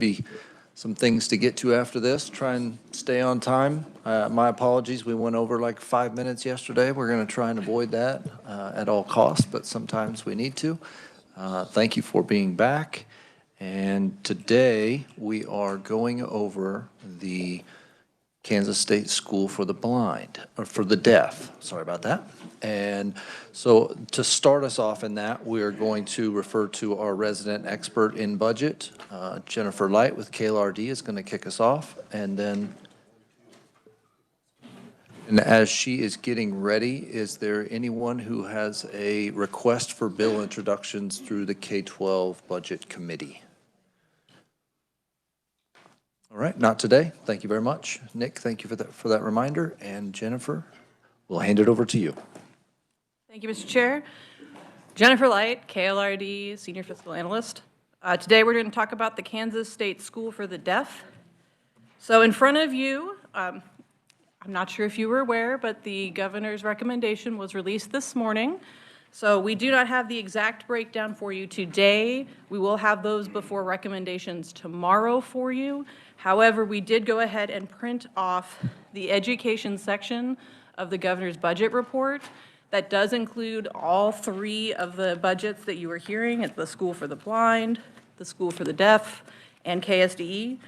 Be some things to get to after this. Try and stay on time. My apologies, we went over like 5 minutes yesterday. We're going to try and avoid that at all costs, but sometimes we need to. Thank you for being back. And today we are going over the Kansas State School for the Blind, or for the Deaf, sorry about that. And so to start us off in that, we are going to refer to our resident expert in budget, Jennifer Light with KLRD is going to kick us off. And then, as she is getting ready, is there anyone who has a request for bill introductions through the K-12 Budget Committee? All right, not today. Thank you very much. Nick, thank you for that reminder. And Jennifer, we'll hand it over to you. Thank you, Mr. Chair. Jennifer Light, KLRD, Senior Fiscal Analyst. Today we're going to talk about the Kansas State School for the Deaf. So in front of you, I'm not sure if you were aware, but the governor's recommendation was released this morning. So we do not have the exact breakdown for you today. We will have those before recommendations tomorrow for you. However, we did go ahead and print off the education section of the governor's budget report. That does include all three of the budgets that you were hearing at the School for the Blind, the School for the Deaf, and KSDE.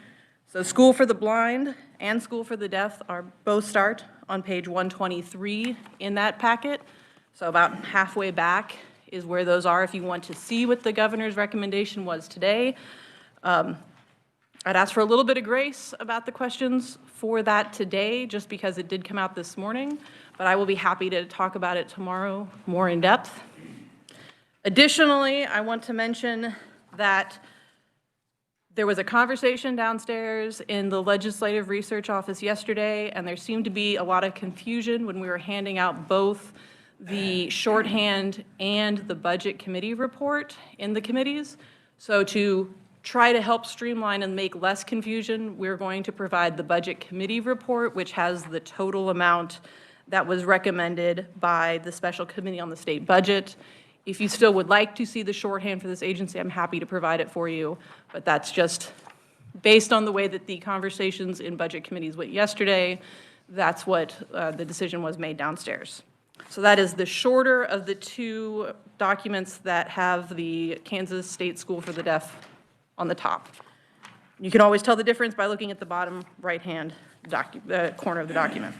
So School for the Blind and School for the Deaf are both start on page 123 in that packet. So about halfway back is where those are if you want to see what the governor's recommendation was today. I'd ask for a little bit of grace about the questions for that today, just because it did come out this morning, but I will be happy to talk about it tomorrow more in depth. Additionally, I want to mention that there was a conversation downstairs in the Legislative Research Office yesterday, and there seemed to be a lot of confusion when we were handing out both the shorthand and the Budget Committee report in the committees. So to try to help streamline and make less confusion, we're going to provide the Budget Committee report, which has the total amount that was recommended by the Special Committee on the State Budget. If you still would like to see the shorthand for this agency, I'm happy to provide it for you, but that's just based on the way that the conversations in Budget Committees went yesterday. That's what the decision was made downstairs. So that is the shorter of the two documents that have the Kansas State School for the Deaf on the top. You can always tell the difference by looking at the bottom right-hand corner of the document.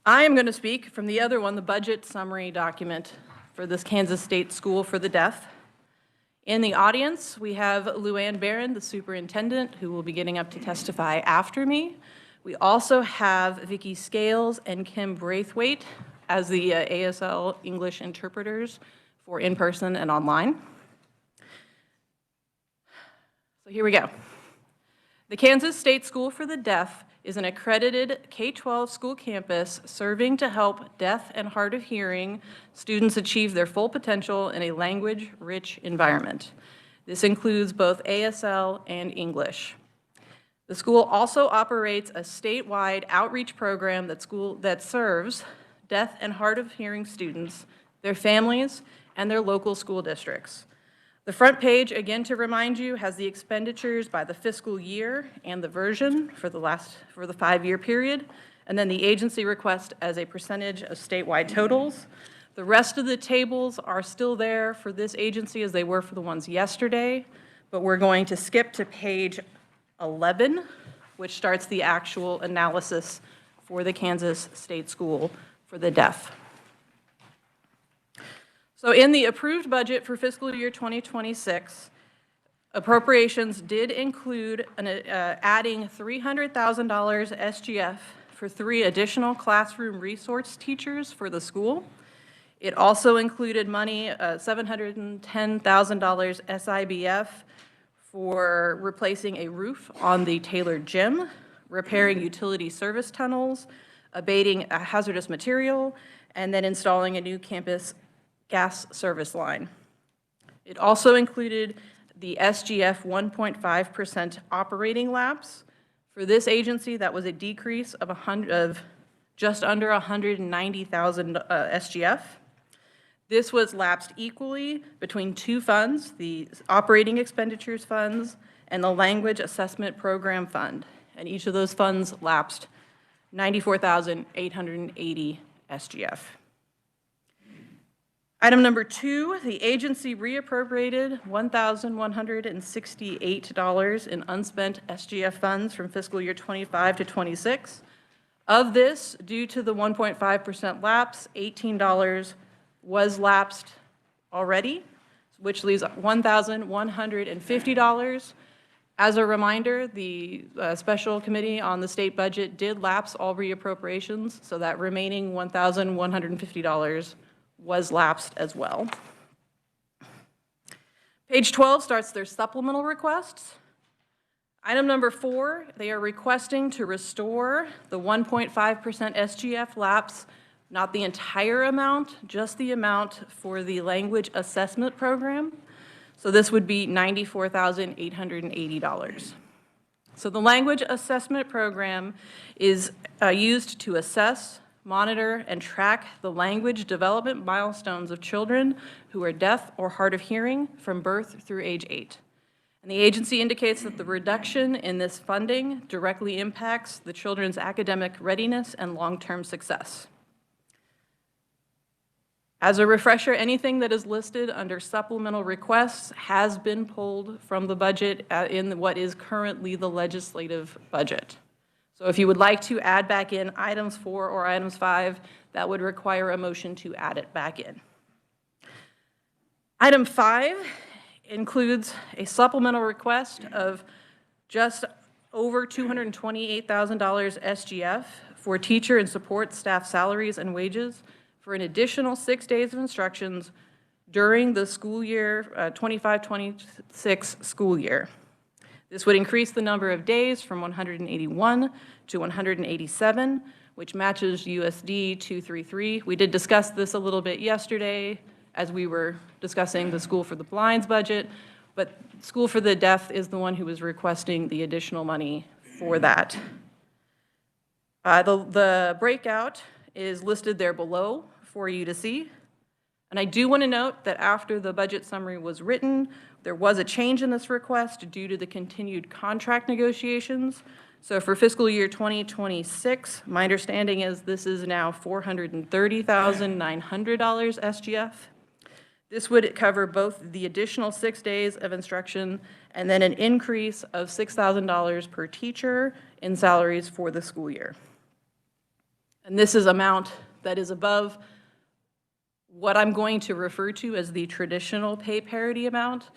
I am going to speak from the other one, the budget summary document for this Kansas State School for the Deaf. In the audience, we have Luann Barron, the superintendent, who will be getting up to testify after me. We also have Vicki Scales and Kim Braithwaite as the ASL English interpreters for in-person and online. So here we go. The Kansas State School for the Deaf is an accredited K-12 school campus serving to help deaf and hard of hearing students achieve their full potential in a language-rich environment. This includes both ASL and English. The school also operates a statewide outreach program that serves deaf and hard of hearing students, their families, and their local school districts. The front page, again to remind you, has the expenditures by the fiscal year and the version for the 5-year period, and then the agency request as a percentage of statewide totals. The rest of the tables are still there for this agency as they were for the ones yesterday, but we're going to skip to page 11, which starts the actual analysis for the Kansas State School for the Deaf. So in the approved budget for fiscal year 2026, appropriations did include adding $300,000 SGF for 3 additional classroom resource teachers for the school. It also included money, $710,000 SIBF for replacing a roof on the Taylor Gym, repairing utility service tunnels, abating a hazardous material, and then installing a new campus gas service line. It also included the SGF 1.5% operating lapse. For this agency, that was a decrease of just under 190,000 SGF. This was lapsed equally between two funds, the operating expenditures funds and the language assessment program fund. And each of those funds lapsed 94,880 SGF. Item number 2, the agency reappropriated $1,168 in unspent SGF funds from fiscal year 25 to 26. Of this, due to the 1.5% lapse, $18 was lapsed already, which leaves $1,150. As a reminder, the special committee on the state budget did lapse all reappropriations, so that remaining $1,150 was lapsed as well. Page 12 starts their supplemental requests. Item number 4, they are requesting to restore the 1.5% SGF lapse, not the entire amount, just the amount for the language assessment program. So this would be $94,880. So the language assessment program is used to assess, monitor, and track the language development milestones of children who are deaf or hard of hearing from birth through age 8. And the agency indicates that the reduction in this funding directly impacts the children's academic readiness and long-term success. As a refresher, anything that is listed under supplemental requests has been pulled from the budget in what is currently the legislative budget. So if you would like to add back in items 4 or items 5, that would require a motion to add it back in. Item 5 includes a supplemental request of just over $228,000 SGF for teacher and support staff salaries and wages for an additional 6 days of instructions during the school year 25-26 school year. This would increase the number of days from 181 to 187, which matches USD 233. We did discuss this a little bit yesterday as we were discussing the School for the Blind's budget, but School for the Deaf is the one who is requesting the additional money for that. The breakout is listed there below for you to see. And I do want to note that after the budget summary was written, there was a change in this request due to the continued contract negotiations. So for fiscal year 2026, my understanding is this is now $430,900 SGF. This would cover both the additional 6 days of instruction and then an increase of $6,000 per teacher in salaries for the school year. And this is amount that is above what I'm going to refer to as the traditional pay parity amount.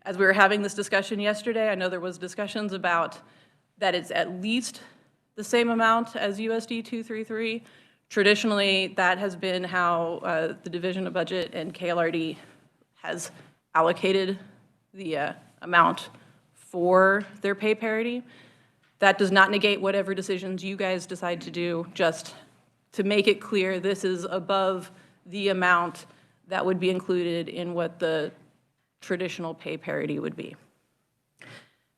As we were having this discussion yesterday, I know there was discussions about that it's at least the same amount as USD 233. Traditionally, that has been how the Division of Budget and KLRD has allocated the amount for their pay parity. That does not negate whatever decisions you guys decide to do, just to make it clear this is above the amount that would be included in what the traditional pay parity would be.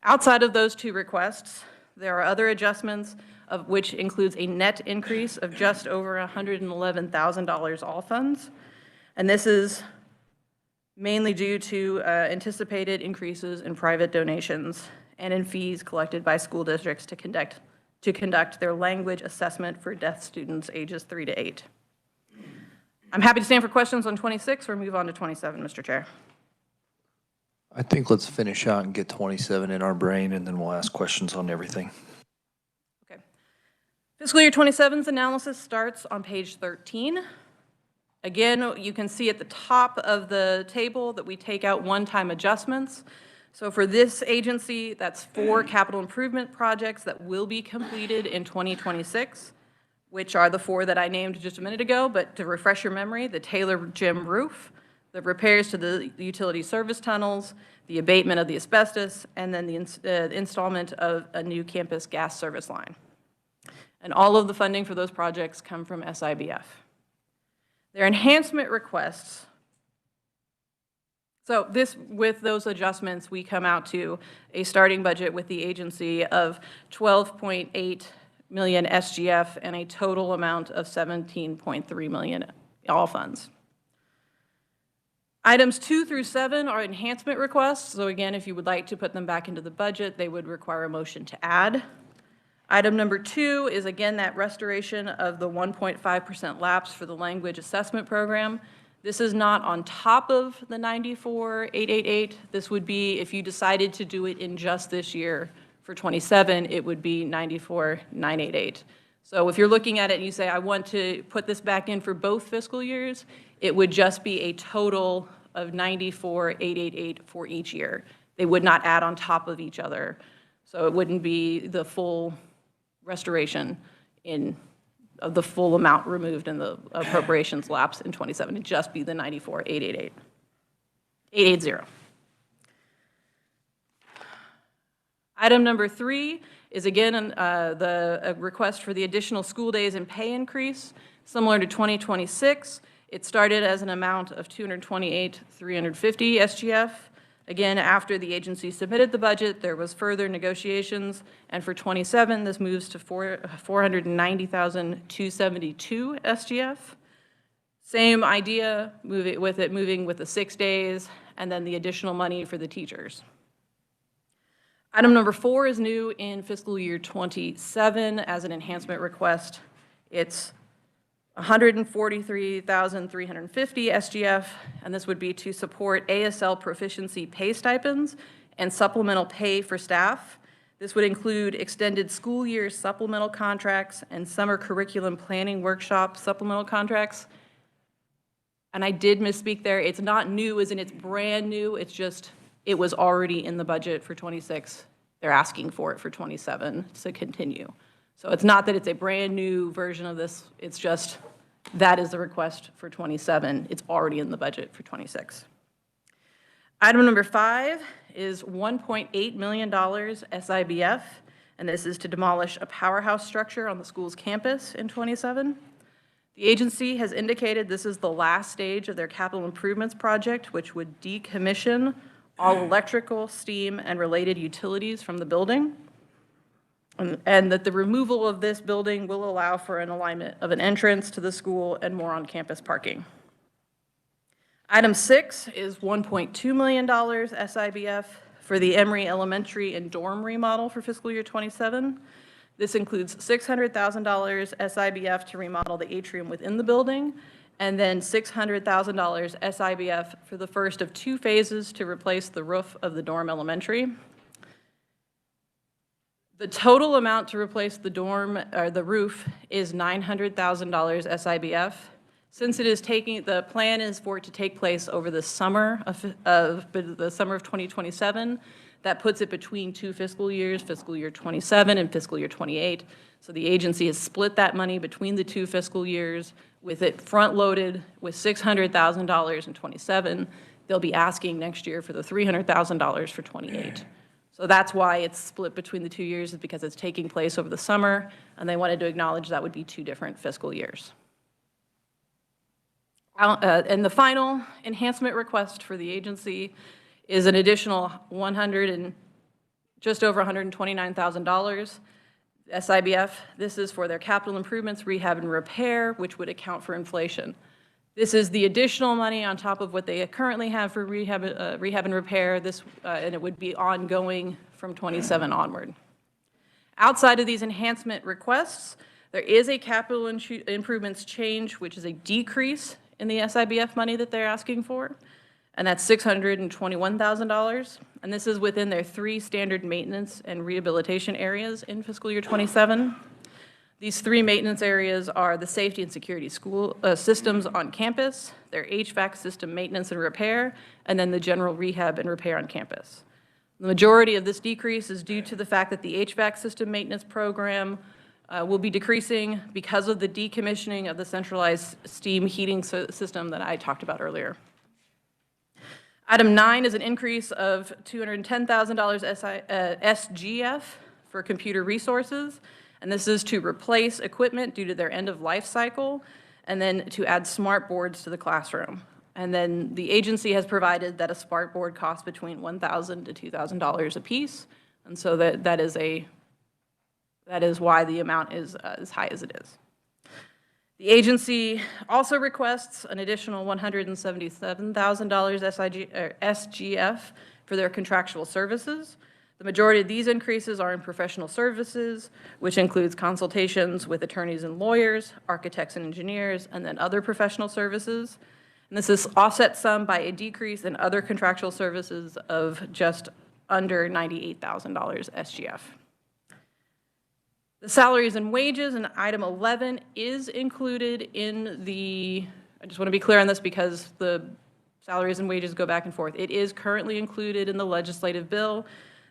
Outside of those two requests, there are other adjustments, of which includes a net increase of just over $111,000 all funds. And this is mainly due to anticipated increases in private donations and in fees collected by school districts to conduct their language assessment for deaf students ages 3 to 8. I'm happy to stand for questions on 26 or move on to 27, Mr. Chair. I think let's finish out and get 27 in our brain, and then we'll ask questions on everything. Okay. Fiscal year 27's analysis starts on page 13. Again, you can see at the top of the table that we take out one-time adjustments. So for this agency, that's 4 capital improvement projects that will be completed in 2026, which are the 4 that I named just a minute ago. But to refresh your memory, the Taylor Gym roof, the repairs to the utility service tunnels, the abatement of the asbestos, and then the installment of a new campus gas service line. And all of the funding for those projects come from SIBF. Their enhancement requests. So with those adjustments, we come out to a starting budget with the agency of 12.8 million SGF and a total amount of 17.3 million all funds. Items 2 through 7 are enhancement requests. So again, if you would like to put them back into the budget, they would require a motion to add. Item number 2 is again that restoration of the 1.5% lapse for the language assessment program. This is not on top of the 94,888. This would be if you decided to do it in just this year for 27, it would be 94,988. So if you're looking at it and you say, I want to put this back in for both fiscal years, it would just be a total of 94,888 for each year. They would not add on top of each other. So it wouldn't be the full restoration of the full amount removed in the appropriations lapse in 27. It'd just be the 94,888. 880. Item number 3 is again a request for the additional school days and pay increase, similar to 2026. It started as an amount of $228,350 SGF. Again, after the agency submitted the budget, there was further negotiations, and for 27, this moves to $490,272 SGF. Same idea, moving with the 6 days, and then the additional money for the teachers. Item number 4 is new in fiscal year 27 as an enhancement request. It's $143,350 SGF, and this would be to support ASL proficiency pay stipends and supplemental pay for staff. This would include extended school year supplemental contracts and summer curriculum planning workshop supplemental contracts. And I did misspeak there. It's not new as in it's brand new. It's just, it was already in the budget for 26. They're asking for it for 27 to continue. So it's not that it's a brand new version of this, it's just that is the request for 27. It's already in the budget for 26. Item number 5 is $1.8 million SIBF, and this is to demolish a powerhouse structure on the school's campus in 27. The agency has indicated this is the last stage of their capital improvements project, which would decommission all electrical, steam, and related utilities from the building. And that the removal of this building will allow for an alignment of an entrance to the school and more on-campus parking. Item 6 is $1.2 million SIBF for the Emory Elementary and dorm remodel for fiscal year 27. This includes $600,000 SIBF to remodel the atrium within the building, and then $600,000 SIBF for the first of 2 phases to replace the roof of the dorm elementary. The total amount to replace the dorm or the roof is $900,000 SIBF. Since it is the plan is for it to take place over the summer of 2027. That puts it between 2 fiscal years, fiscal year 27 and fiscal year 28. So the agency has split that money between the 2 fiscal years, with it front-loaded with $600,000 in 27. They'll be asking next year for the $300,000 for 28. So that's why it's split between the 2 years, is because it's taking place over the summer, and they wanted to acknowledge that would be 2 different fiscal years. And the final enhancement request for the agency is an additional just over $129,000 SIBF. This is for their capital improvements, rehab and repair, which would account for inflation. This is the additional money on top of what they currently have for rehab and repair, and it would be ongoing from 27 onward. Outside of these enhancement requests, there is a capital improvements change, which is a decrease in the SIBF money that they're asking for, and that's $621,000. And this is within their 3 standard maintenance and rehabilitation areas in fiscal year 27. These 3 maintenance areas are the safety and security school systems on campus, their HVAC system maintenance and repair, and then the general rehab and repair on campus. The majority of this decrease is due to the fact that the HVAC system maintenance program will be decreasing because of the decommissioning of the centralized steam heating system that I talked about earlier. Item 9 is an increase of $210,000 SGF for computer resources. And this is to replace equipment due to their end of life cycle, and then to add smart boards to the classroom. And then the agency has provided that a smart board costs between $1,000 to $2,000 a piece. And so that is why the amount is as high as it is. The agency also requests an additional $177,000 SGF for their contractual services. The majority of these increases are in professional services, which includes consultations with attorneys and lawyers, architects and engineers, and then other professional services. And this is offset some by a decrease in other contractual services of just under $98,000 SGF. The salaries and wages in item 11 is included in the, I just want to be clear on this because the salaries and wages go back and forth. It is currently included in the legislative bill.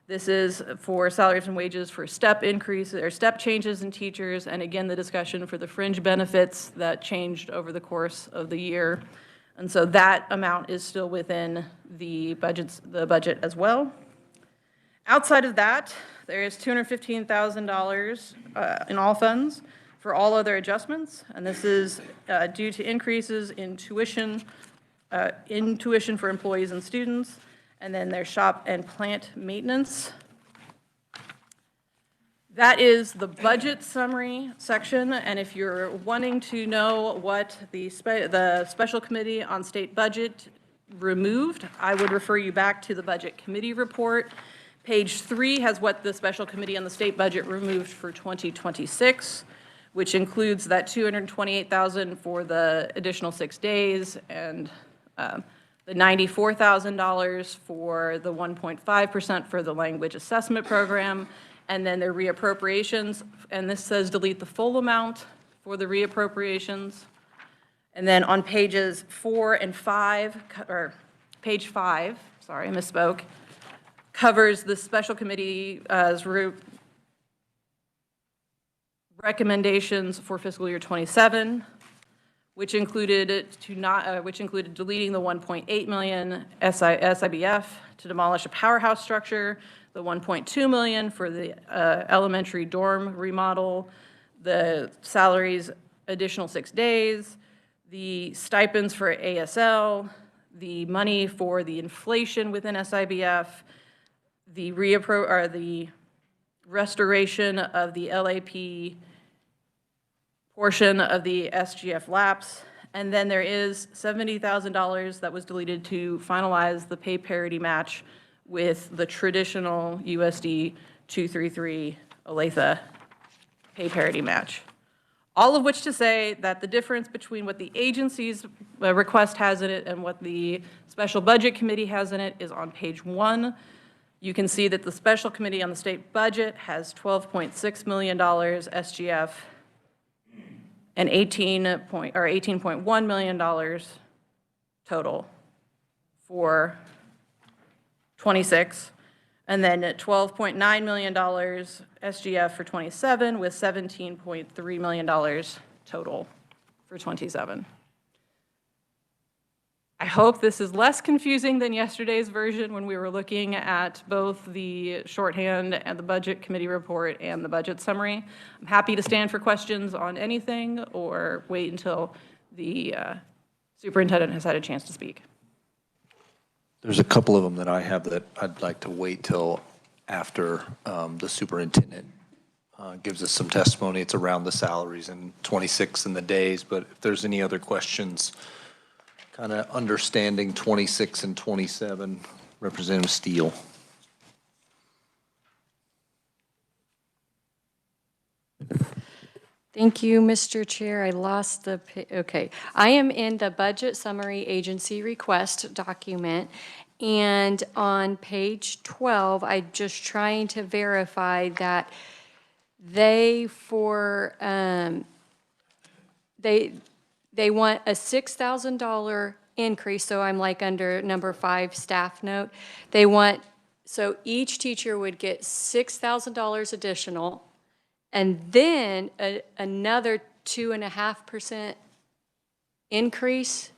This is for salaries and wages for step increases or step changes in teachers, and again, the discussion for the fringe benefits that changed over the course of the year. And so that amount is still within the budget as well. Outside of that, there is $215,000 in all funds for all other adjustments, and this is due to increases in tuition for employees and students, and then their shop and plant maintenance. That is the budget summary section, and if you're wanting to know what the Special Committee on State Budget removed, I would refer you back to the Budget Committee report. Page 3 has what the Special Committee on the State Budget removed for 2026, which includes that $228,000 for the additional 6 days and the $94,000 for the 1.5% for the language assessment program, and then their reappropriations. And this says delete the full amount for the reappropriations. And then on pages 4 and 5, or page 5, sorry, I misspoke, covers the Special Committee's recommendations for fiscal year 27, which included deleting the $1.8 million SIBF to demolish a powerhouse structure, the $1.2 million for the elementary dorm remodel, the salaries additional 6 days, the stipends for ASL, the money for the inflation within SIBF, the restoration of the LAP portion of the SGF lapse, and then there is $70,000 that was deleted to finalize the pay parity match with the traditional USD 233 Olathe pay parity match. All of which to say that the difference between what the agency's request has in it and what the Special Budget Committee has in it is on page 1. You can see that the Special Committee on the State Budget has $12.6 million SGF and $18.1 million total for 26, and then $12.9 million SGF for 27 with $17.3 million total for 27. I hope this is less confusing than yesterday's version when we were looking at both the shorthand and the Budget Committee report and the budget summary. I'm happy to stand for questions on anything or wait until the superintendent has had a chance to speak. There's a couple of them that I have that I'd like to wait till after the superintendent gives us some testimony. It's around the salaries and 26 and the days, but if there's any other questions, kind of understanding 26 and 27, Representative Steele. Thank you, Mr. Chair. I lost the, okay. I am in the budget summary agency request document, and on page 12, I'm just trying to verify that they want a $6,000 increase, so I'm like under number 5 staff note. They want, so each teacher would get $6,000 additional, and then another 2.5% increase.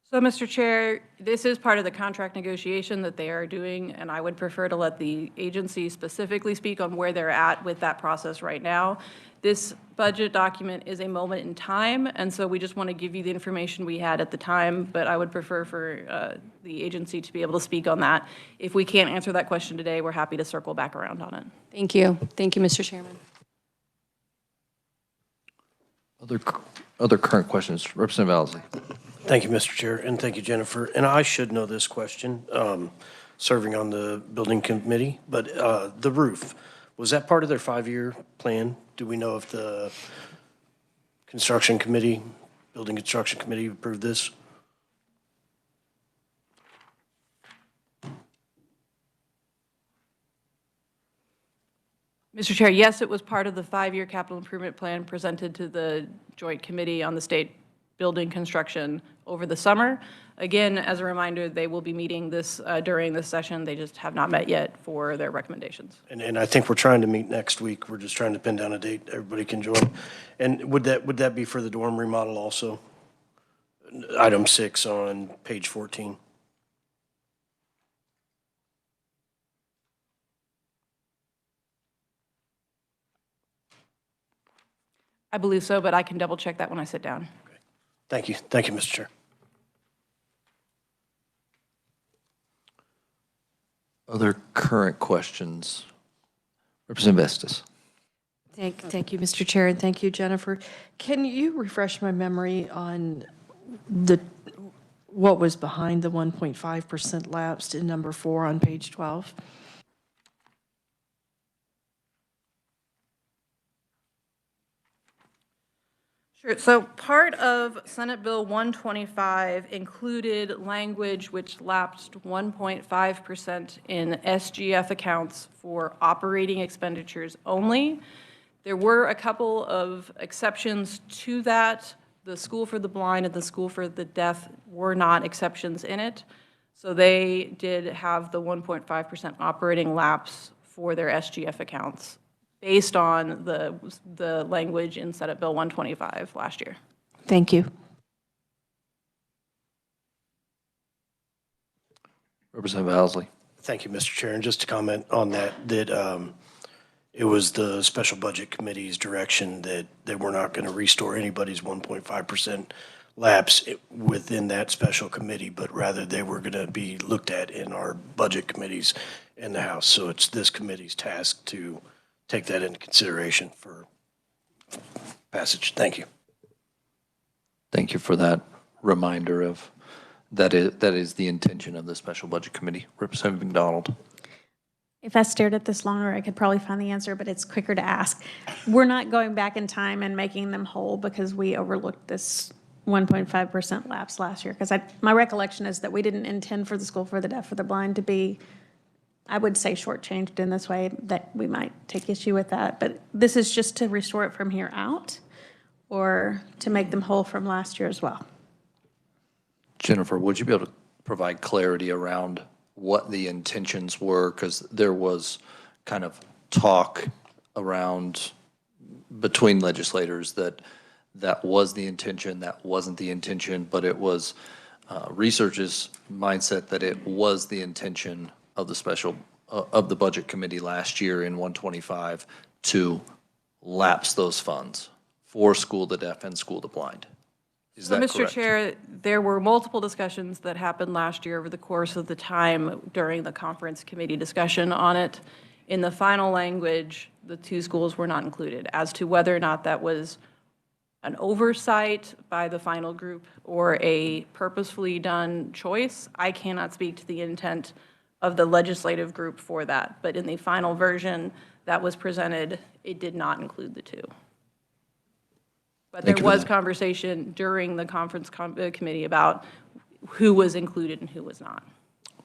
So, Mr. Chair, this is part of the contract negotiation that they are doing, and I would prefer to let the agency specifically speak on where they're at with that process right now. This budget document is a moment in time, and so we just want to give you the information we had at the time, but I would prefer for the agency to be able to speak on that. If we can't answer that question today, we're happy to circle back around on it. Thank you. Thank you, Mr. Chairman. Other, other current questions? Representative Owsley. Thank you, Mr. Chair, and thank you, Jennifer. And I should know this question, serving on the building committee, but the roof, was that part of their 5-year plan? Do we know if the construction committee, building construction committee approved this? Mr. Chair, yes, it was part of the 5-year capital improvement plan presented to the Joint Committee on the State Building Construction over the summer. Again, as a reminder, they will be meeting this during this session. They just have not met yet for their recommendations. And I think we're trying to meet next week. We're just trying to pin down a date everybody can join. And would that be for the dorm remodel also? Item 6 on page 14. I believe so, but I can double check that when I sit down. Thank you. Thank you, Mr. Chair. Other current questions? Representative Estes. Thank you, Mr. Chair, and thank you, Jennifer. Can you refresh my memory on what was behind the 1.5% lapsed in number 4 on page 12? Sure. So part of Senate Bill 125 included language which lapsed 1.5% in SGF accounts for operating expenditures only. There were a couple of exceptions to that. The School for the Blind and the School for the Deaf were not exceptions in it. So they did have the 1.5% operating lapse for their SGF accounts based on the language in Senate Bill 125 last year. Thank you. Representative Owsley. Thank you, Mr. Chair. And just to comment on that, it was the Special Budget Committee's direction that they were not going to restore anybody's 1.5% lapse within that special committee, but rather they were going to be looked at in our budget committees in the House. So it's this committee's task to take that into consideration for passage. Thank you. Thank you for that reminder of that is the intention of the Special Budget Committee. Representative McDonald. If I stared at this longer, I could probably find the answer, but it's quicker to ask. We're not going back in time and making them whole because we overlooked this 1.5% lapse last year. Because my recollection is that we didn't intend for the School for the Deaf or the Blind to be, I would say, shortchanged in this way, that we might take issue with that. But this is just to restore it from here out or to make them whole from last year as well. Jennifer, would you be able to provide clarity around what the intentions were? Because there was kind of talk around between legislators that was the intention, that wasn't the intention, but it was research's mindset that it was the intention of the Budget Committee last year in 125 to lapse those funds for School the Deaf and School the Blind. Is that correct? Mr. Chair, there were multiple discussions that happened last year over the course of the time during the conference committee discussion on it. In the final language, the two schools were not included. As to whether or not that was an oversight by the final group or a purposefully done choice, I cannot speak to the intent of the legislative group for that. But in the final version that was presented, it did not include the two. But there was conversation during the conference committee about who was included and who was not.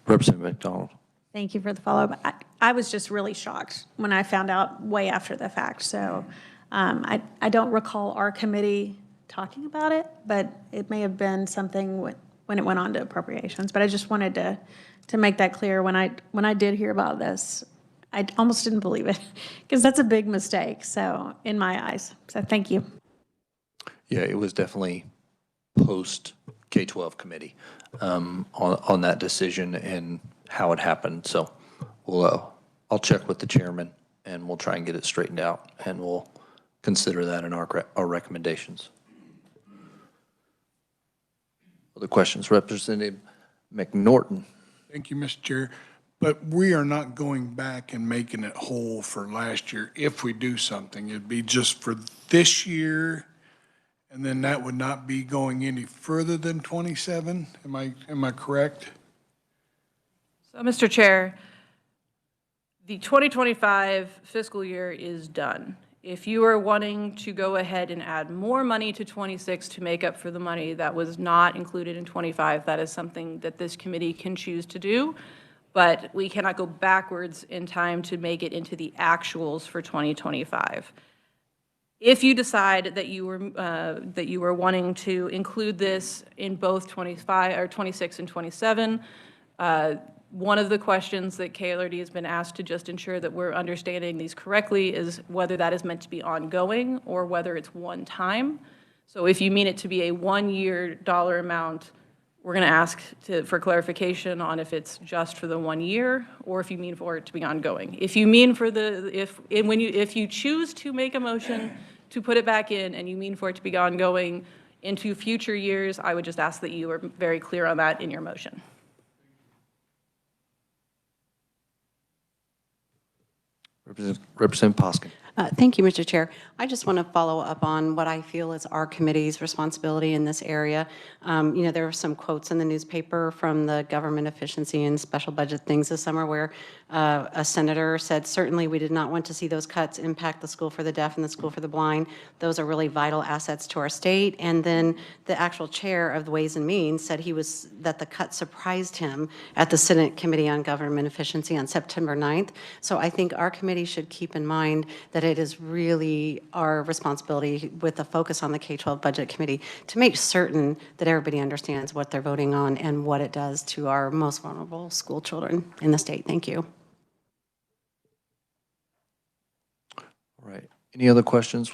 Representative McDonald. Thank you for the follow-up. I was just really shocked when I found out way after the fact. So I don't recall our committee talking about it, but it may have been something when it went on to appropriations. But I just wanted to make that clear. When I did hear about this, I almost didn't believe it because that's a big mistake. So in my eyes. So thank you. Yeah, it was definitely post K-12 committee on that decision and how it happened. So I'll check with the chairman and we'll try and get it straightened out and we'll consider that in our recommendations. Other questions? Representative McNorton. Thank you, Mr. Chair. But we are not going back and making it whole for last year if we do something. It'd be just for this year and then that would not be going any further than 27? Am I correct? So, Mr. Chair, the 2025 fiscal year is done. If you are wanting to go ahead and add more money to 26 to make up for the money that was not included in 25, that is something that this committee can choose to do, but we cannot go backwards in time to make it into the actuals for 2025. If you decide that you were wanting to include this in both 25 or 26 and 27, one of the questions that KLRD has been asked to just ensure that we're understanding these correctly is whether that is meant to be ongoing or whether it's one time. So if you mean it to be a one-year dollar amount, we're going to ask for clarification on if it's just for the 1 year or if you mean for it to be ongoing. If you mean for if you choose to make a motion to put it back in and you mean for it to be ongoing into future years, I would just ask that you are very clear on that in your motion. Representative Poskin. Thank you, Mr. Chair. I just want to follow up on what I feel is our committee's responsibility in this area. There were some quotes in the newspaper from the government efficiency and special budget things this summer where a senator said, certainly we did not want to see those cuts impact the School for the Deaf and the School for the Blind. Those are really vital assets to our state. And then the actual chair of the Ways and Means said that the cut surprised him at the Senate Committee on Government Efficiency on September 9th. So I think our committee should keep in mind that it is really our responsibility with a focus on the K-12 Budget Committee to make certain that everybody understands what they're voting on and what it does to our most vulnerable school children in the state. Thank you. All right. Any other questions?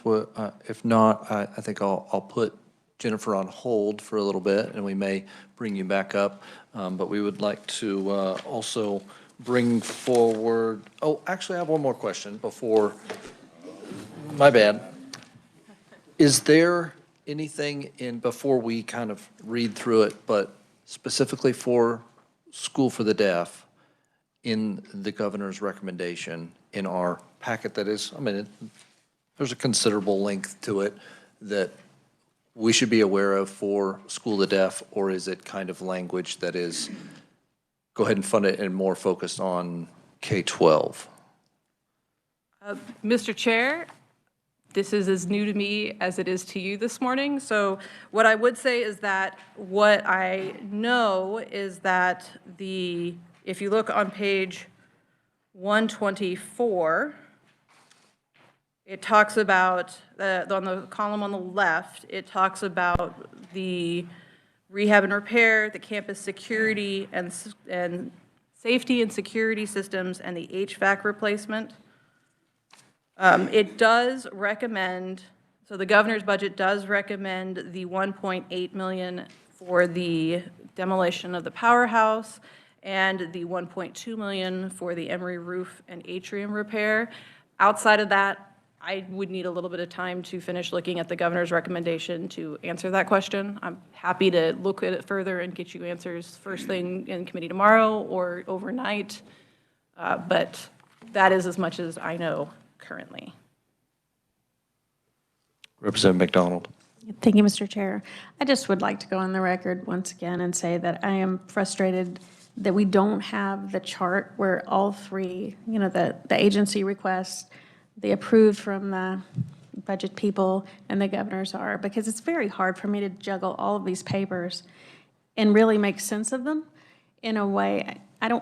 If not, I think I'll put Jennifer on hold for a little bit, and we may bring you back up. But we would like to also bring forward, actually, I have one more question before, my bad. Is there anything before we kind of read through it, but specifically for School for the Deaf, in the governor's recommendation in our packet that is, there's a considerable length to it that we should be aware of for School of the Deaf, or is it kind of language that is, go ahead and fund it and more focused on K-12? Mr. Chair, this is as new to me as it is to you this morning. So what I would say is that what I know is that if you look on page 124, it talks about, on the column on the left, it talks about the rehab and repair, the campus security and safety and security systems, and the HVAC replacement. It does recommend, so the governor's budget does recommend the $1.8 million for the demolition of the powerhouse and the $1.2 million for the Emory roof and atrium repair. Outside of that, I would need a little bit of time to finish looking at the governor's recommendation to answer that question. I'm happy to look at it further and get you answers first thing in committee tomorrow or overnight, but that is as much as I know currently. Representative McDonald. Thank you, Mr. Chair. I just would like to go on the record once again and say that I am frustrated that we don't have the chart where all three, the agency requests, the approved from the budget people, and the governors are, because it's very hard for me to juggle all of these papers and really make sense of them in a way. I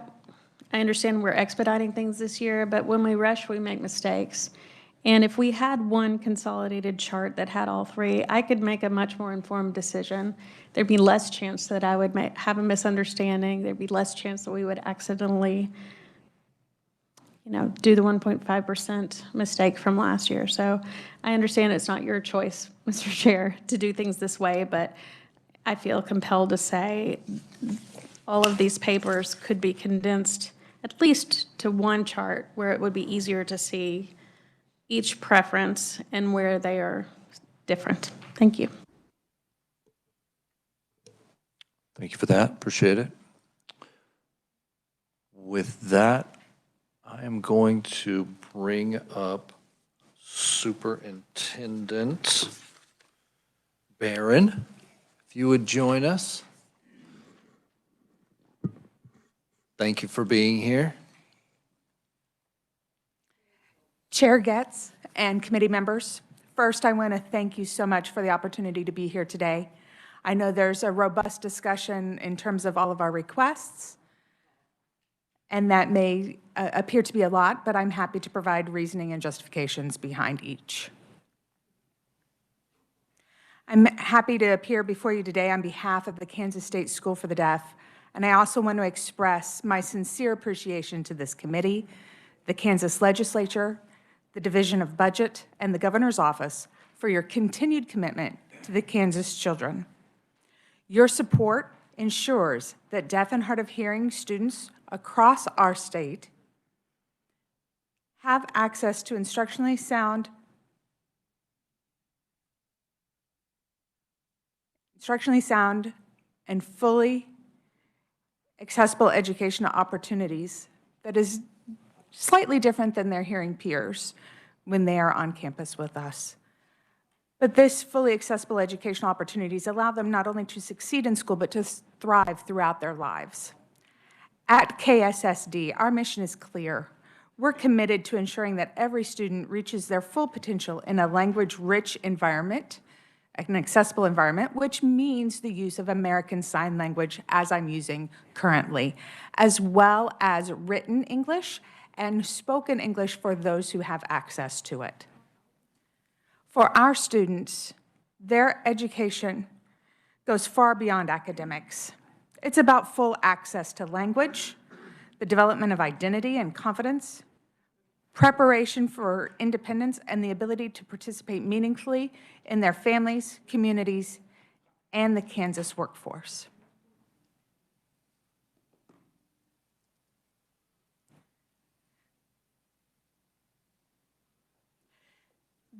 understand we're expediting things this year, but when we rush, we make mistakes. And if we had one consolidated chart that had all three, I could make a much more informed decision. There'd be less chance that I would have a misunderstanding. There'd be less chance that we would accidentally, do the 1.5% mistake from last year. So I understand it's not your choice, Mr. Chair, to do things this way, but I feel compelled to say all of these papers could be condensed at least to one chart where it would be easier to see each preference and where they are different. Thank you. Thank you for that. Appreciate it. With that, I am going to bring up Superintendent Barron, if you would join us. Thank you for being here. Chair Getz and committee members, first I want to thank you so much for the opportunity to be here today. I know there's a robust discussion in terms of all of our requests, and that may appear to be a lot, but I'm happy to provide reasoning and justifications behind each. I'm happy to appear before you today on behalf of the Kansas State School for the Deaf, and I also want to express my sincere appreciation to this committee, the Kansas Legislature, the Division of Budget, and the Governor's Office for your continued commitment to the Kansas children. Your support ensures that deaf and hard of hearing students across our state have access to instructionally sound and fully accessible educational opportunities that is slightly different than their hearing peers when they are on campus with us. But this fully accessible educational opportunities allow them not only to succeed in school, but to thrive throughout their lives. At KSSD, our mission is clear. We're committed to ensuring that every student reaches their full potential in a language-rich environment, an accessible environment, which means the use of American Sign Language as I'm using currently, as well as written English and spoken English for those who have access to it. For our students, their education goes far beyond academics. It's about full access to language, the development of identity and confidence, preparation for independence, and the ability to participate meaningfully in their families, communities, and the Kansas workforce.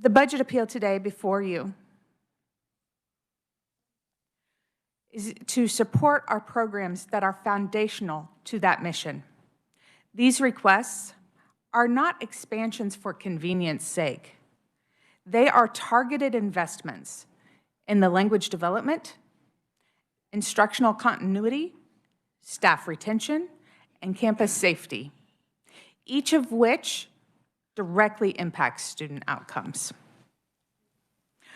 The budget appeal today before you is to support our programs that are foundational to that mission. These requests are not expansions for convenience sake. They are targeted investments in the language development, instructional continuity, staff retention, and campus safety, each of which directly impacts student outcomes.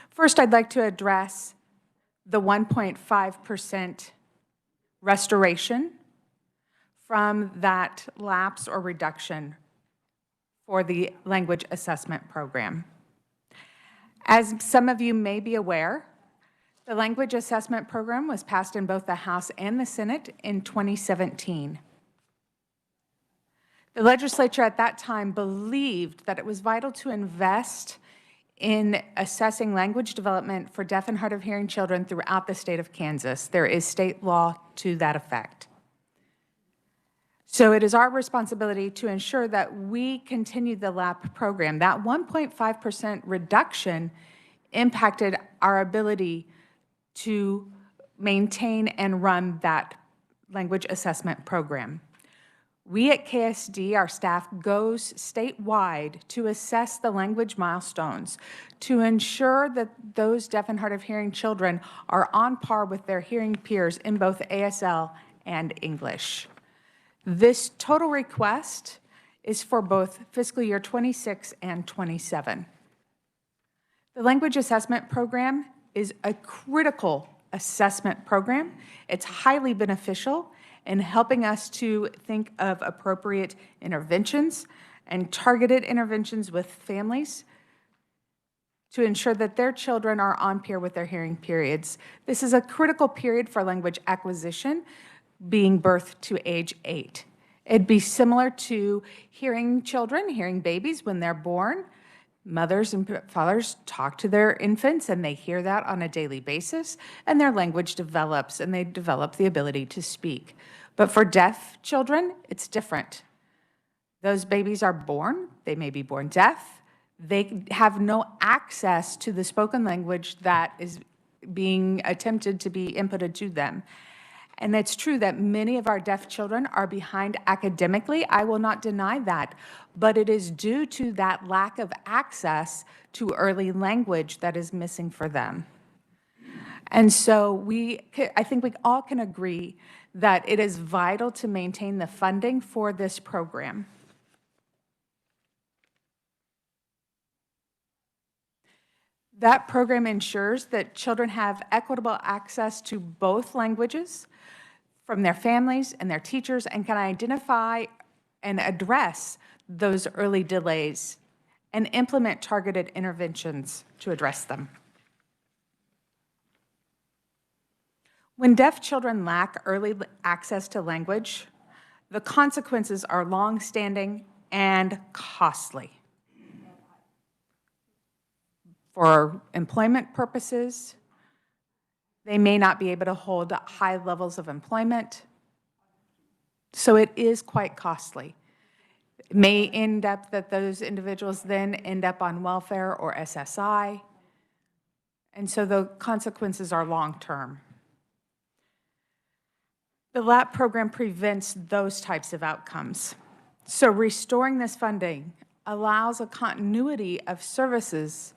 First, I'd like to address the 1.5% restoration from that lapse or reduction for the language assessment program. As some of you may be aware, the language assessment program was passed in both the House and the Senate in 2017. The legislature at that time believed that it was vital to invest in assessing language development for deaf and hard of hearing children throughout the state of Kansas. There is state law to that effect. So it is our responsibility to ensure that we continue the LAP program. That 1.5% reduction impacted our ability to maintain and run that language assessment program. We at KSD, our staff, goes statewide to assess the language milestones to ensure that those deaf and hard of hearing children are on par with their hearing peers in both ASL and English. This total request is for both fiscal year 26 and 27. The language assessment program is a critical assessment program. It's highly beneficial in helping us to think of appropriate interventions and targeted interventions with families to ensure that their children are on par with their hearing periods. This is a critical period for language acquisition, being birth to age 8. It'd be similar to hearing children, hearing babies when they're born. Mothers and fathers talk to their infants and they hear that on a daily basis, and their language develops and they develop the ability to speak. But for deaf children, it's different. Those babies are born, they may be born deaf, they have no access to the spoken language that is being attempted to be inputted to them. And it's true that many of our deaf children are behind academically. I will not deny that, but it is due to that lack of access to early language that is missing for them. And so I think we all can agree that it is vital to maintain the funding for this program. That program ensures that children have equitable access to both languages from their families and their teachers, and can identify and address those early delays and implement targeted interventions to address them. When deaf children lack early access to language, the consequences are long-standing and costly. For employment purposes, they may not be able to hold high levels of employment, so it is quite costly. It may end up that those individuals then end up on welfare or SSI, and so the consequences are long-term. The LAP program prevents those types of outcomes. So restoring this funding allows a continuity of services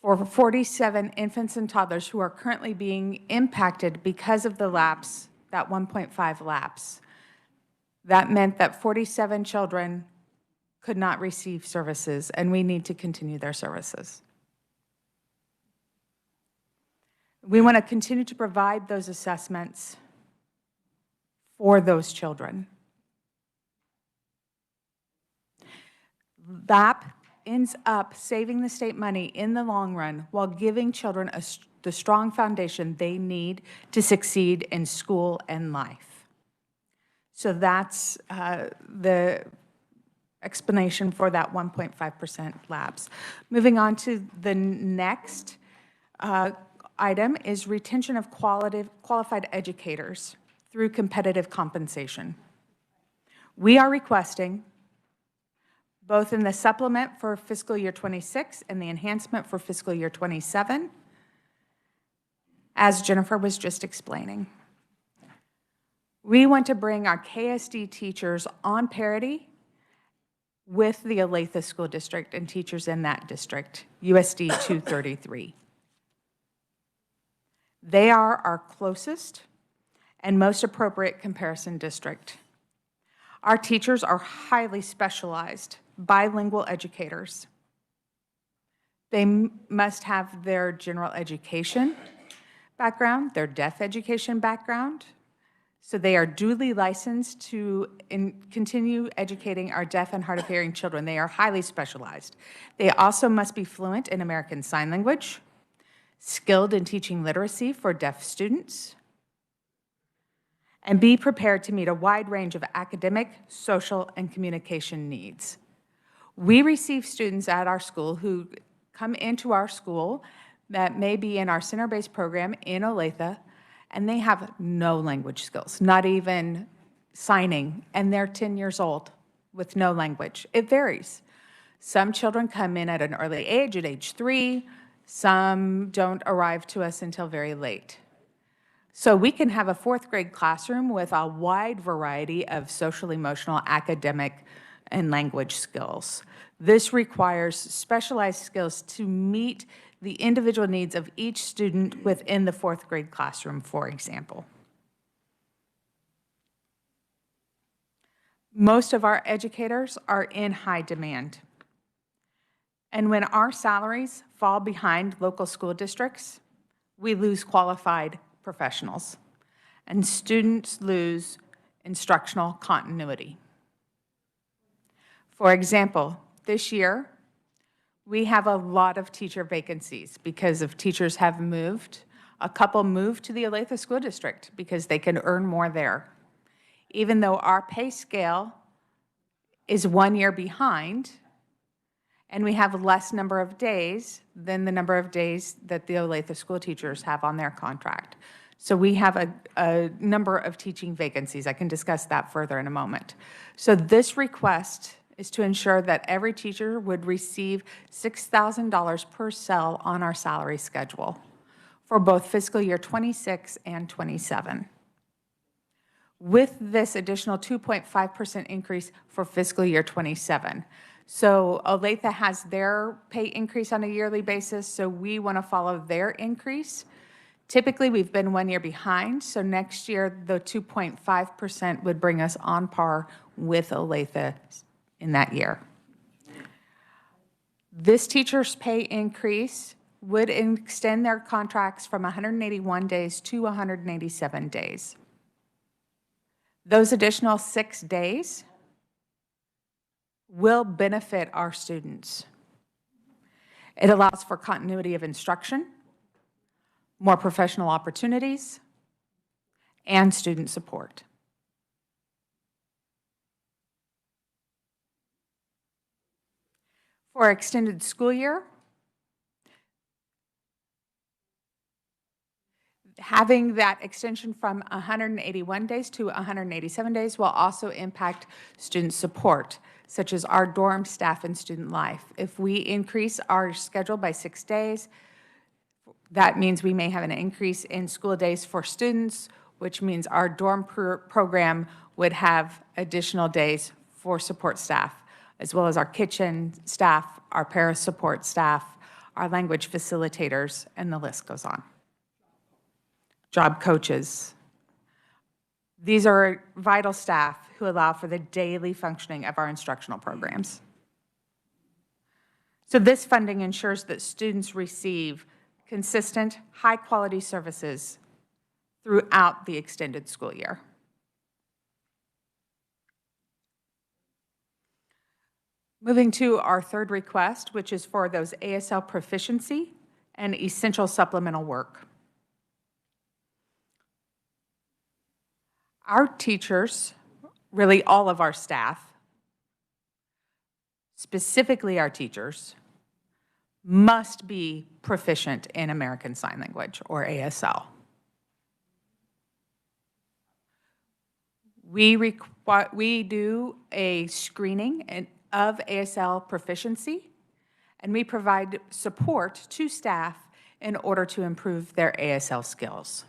for 47 infants and toddlers who are currently being impacted because of the lapse, that 1.5 lapse. That meant that 47 children could not receive services, and we need to continue their services. We want to continue to provide those assessments for those children. LAP ends up saving the state money in the long run while giving children the strong foundation they need to succeed in school and life. So that's the explanation for that 1.5% lapse. Moving on to the next item is retention of qualified educators through competitive compensation. We are requesting, both in the supplement for fiscal year 26 and the enhancement for fiscal year 27, as Jennifer was just explaining. We want to bring our KSD teachers on parity with the Olathe School District and teachers in that district, USD 233. They are our closest and most appropriate comparison district. Our teachers are highly specialized, bilingual educators. They must have their general education background, their deaf education background, so they are duly licensed to continue educating our deaf and hard of hearing children. They are highly specialized. They also must be fluent in American Sign Language, skilled in teaching literacy for deaf students, and be prepared to meet a wide range of academic, social, and communication needs. We receive students at our school who come into our school that may be in our center-based program in Olathe, and they have no language skills, not even signing, and they're 10 years old with no language. It varies. Some children come in at an early age, at age 3. Some don't arrive to us until very late. So we can have a 4th grade classroom with a wide variety of social, emotional, academic, and language skills. This requires specialized skills to meet the individual needs of each student within the 4th grade classroom, for example. Most of our educators are in high demand. And when our salaries fall behind local school districts, we lose qualified professionals, and students lose instructional continuity. For example, this year, we have a lot of teacher vacancies because of teachers have moved. A couple moved to the Olathe School District because they can earn more there. Even though our pay scale is 1 year behind, and we have less number of days than the number of days that the Olathe school teachers have on their contract. So we have a number of teaching vacancies. I can discuss that further in a moment. So this request is to ensure that every teacher would receive $6,000 per cell on our salary schedule for both fiscal year 26 and 27. With this additional 2.5% increase for fiscal year 27. So Olathe has their pay increase on a yearly basis, so we want to follow their increase Typically, we've been 1 year behind, so next year, the 2.5% would bring us on par with Olathe in that year. This teacher's pay increase would extend their contracts from 181 days to 187 days. Those additional 6 days will benefit our students. It allows for continuity of instruction, more professional opportunities, and student support. For extended school year, having that extension from 181 days to 187 days will also impact student support, such as our dorm staff and student life. If we increase our schedule by 6 days, that means we may have an increase in school days for students, which means our dorm program would have additional days for support staff, as well as our kitchen staff, our para support staff, our language facilitators, and the list goes on. Job coaches. These are vital staff who allow for the daily functioning of our instructional programs. So this funding ensures that students receive consistent, high-quality services throughout the extended school year. Moving to our third request, which is for those ASL proficiency and essential supplemental work. Our teachers, really all of our staff, specifically our teachers, must be proficient in American Sign Language, or ASL. We do a screening of ASL proficiency, and we provide support to staff in order to improve their ASL skills.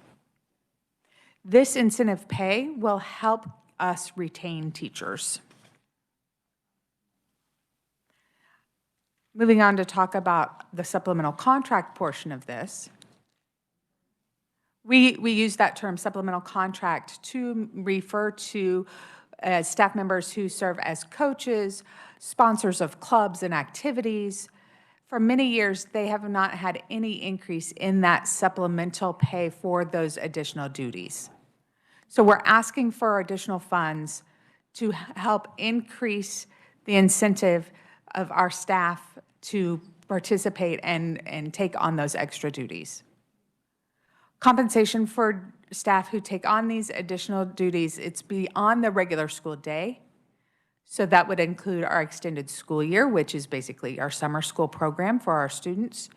This incentive pay will help us retain teachers. Moving on to talk about the supplemental contract portion of this. We use that term supplemental contract to refer to staff members who serve as coaches, sponsors of clubs and activities. For many years, they have not had any increase in that supplemental pay for those additional duties. So we're asking for additional funds to help increase the incentive of our staff to participate and take on those extra duties. Compensation for staff who take on these additional duties, it's beyond the regular school day. So that would include our extended school year, which is basically our summer school program for our students,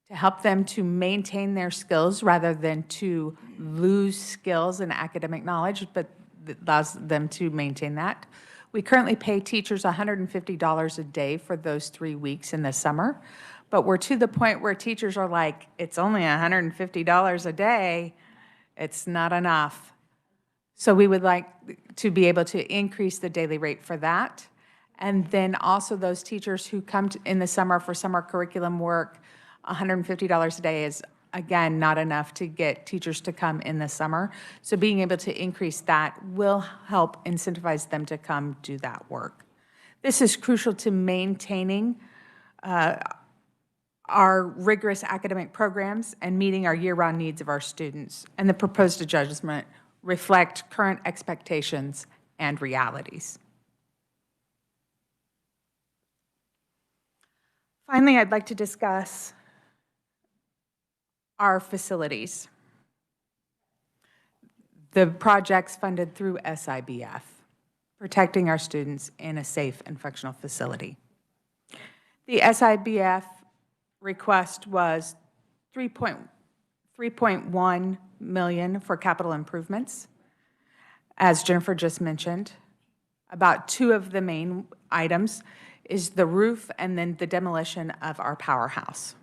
to help them to maintain their skills rather than to lose skills and academic knowledge, but allows them to maintain that. We currently pay teachers $150 a day for those 3 weeks in the summer, but we're to the point where teachers are like, it's only $150 a day, it's not enough. So we would like to be able to increase the daily rate for that. And then also those teachers who come in the summer for summer curriculum work, $150 a day is, again, not enough to get teachers to come in the summer. So being able to increase that will help incentivize them to come do that work. This is crucial to maintaining our rigorous academic programs and meeting our year-round needs of our students. And the proposed adjustment reflect current expectations and realities. Finally, I'd like to discuss our facilities. The projects funded through SIBF, protecting our students in a safe and functional facility. The SIBF request was $3.1 million for capital improvements. As Jennifer just mentioned, about 2 of the main items is the roof and then the demolition of our powerhouse.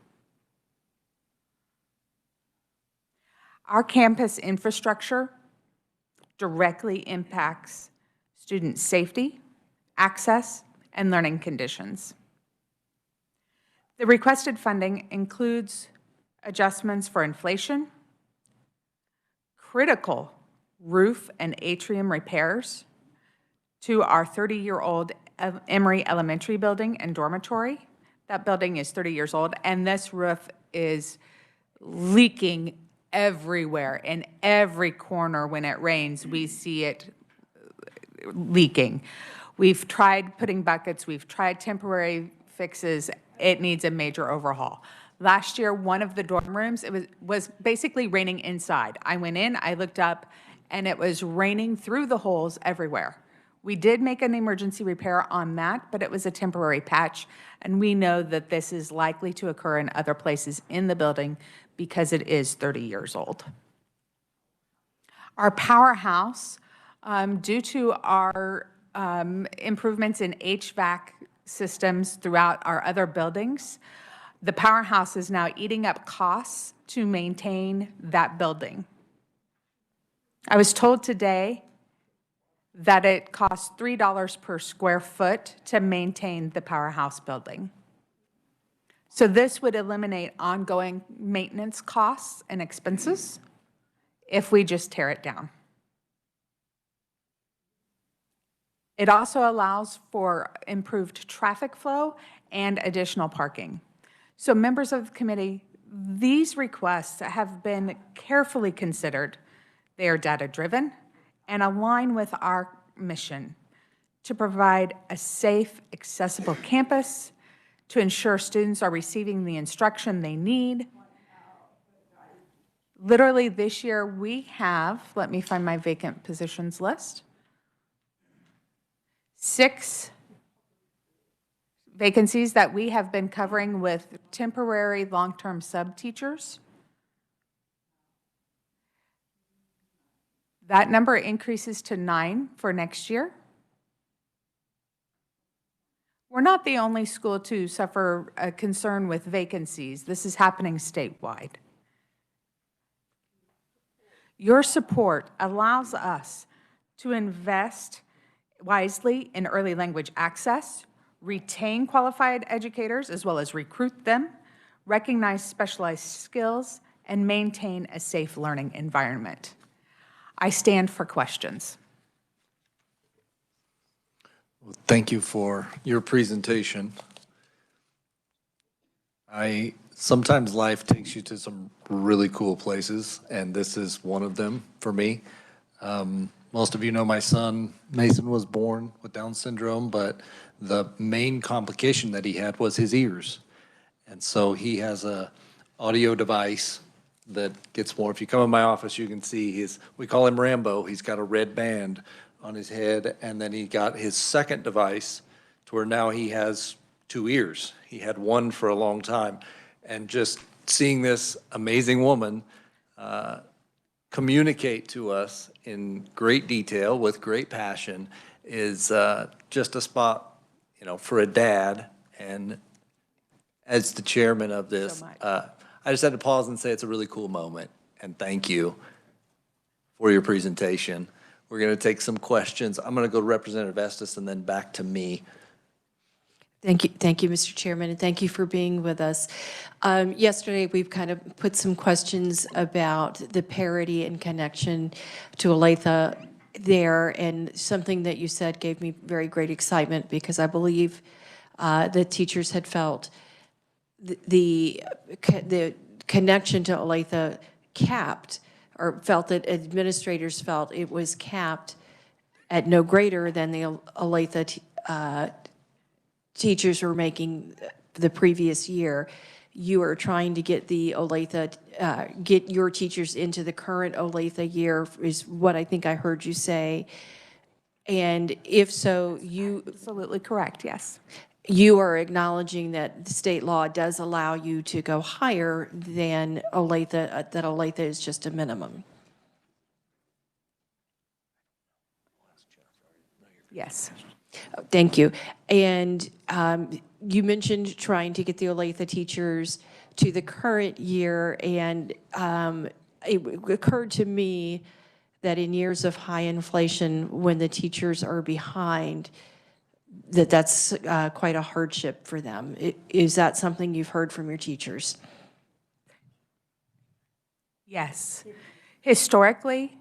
Our campus infrastructure directly impacts student safety, access, and learning conditions. The requested funding includes adjustments for inflation, critical roof and atrium repairs to our 30-year-old Emory Elementary building and dormitory. That building is 30 years old, and this roof is leaking everywhere. In every corner when it rains, we see it leaking. We've tried putting buckets, we've tried temporary fixes. It needs a major overhaul. Last year, one of the dorm rooms, it was basically raining inside. I went in, I looked up, and it was raining through the holes everywhere. We did make an emergency repair on that, but it was a temporary patch, and we know that this is likely to occur in other places in the building because it is 30 years old. Our powerhouse, due to our improvements in HVAC systems throughout our other buildings, the powerhouse is now eating up costs to maintain that building. I was told today that it costs $3 per square foot to maintain the powerhouse building. So this would eliminate ongoing maintenance costs and expenses if we just tear it down. It also allows for improved traffic flow and additional parking. So members of the committee, these requests have been carefully considered. They are data-driven and align with our mission to provide a safe, accessible campus, to ensure students are receiving the instruction they need. Literally this year we have, let me find my vacant positions list, 6 vacancies that we have been covering with temporary long-term sub-teachers. That number increases to 9 for next year. We're not the only school to suffer a concern with vacancies. This is happening statewide. Your support allows us to invest wisely in early language access, retain qualified educators as well as recruit them, recognize specialized skills, and maintain a safe learning environment. I stand for questions. Well, thank you for your presentation. Sometimes life takes you to some really cool places, and this is one of them for me. Most of you know my son, Mason, was born with Down syndrome, but the main complication that he had was his ears. And so he has a audio device that gets more. If you come in my office, you can see we call him Rambo. He's got a red band on his head, and then he got his second device to where now he has 2 ears. He had one for a long time. And just seeing this amazing woman communicate to us in great detail with great passion is just a spot, for a dad. And as the chairman of this, I just had to pause and say it's a really cool moment, and thank you for your presentation. We're going to take some questions. I'm going to go to Representative Estes and then back to me. Thank you, Mr. Chairman, and thank you for being with us. Yesterday, we've kind of put some questions about the parity and connection to Olathe there, and something that you said gave me very great excitement because I believe the teachers had felt the connection to Olathe capped, or felt that administrators felt it was capped at no greater than the Olathe teachers were making the previous year. You are trying to get the Olathe, get your teachers into the current Olathe year is what I think I heard you say. And if so, Absolutely correct, yes. You are acknowledging that the state law does allow you to go higher than Olathe, that Olathe is just a minimum. Yes. Thank you. And you mentioned trying to get the Olathe teachers to the current year, and it occurred to me that in years of high inflation, when the teachers are behind, that's quite a hardship for them. Is that something you've heard from your teachers? Yes. Historically,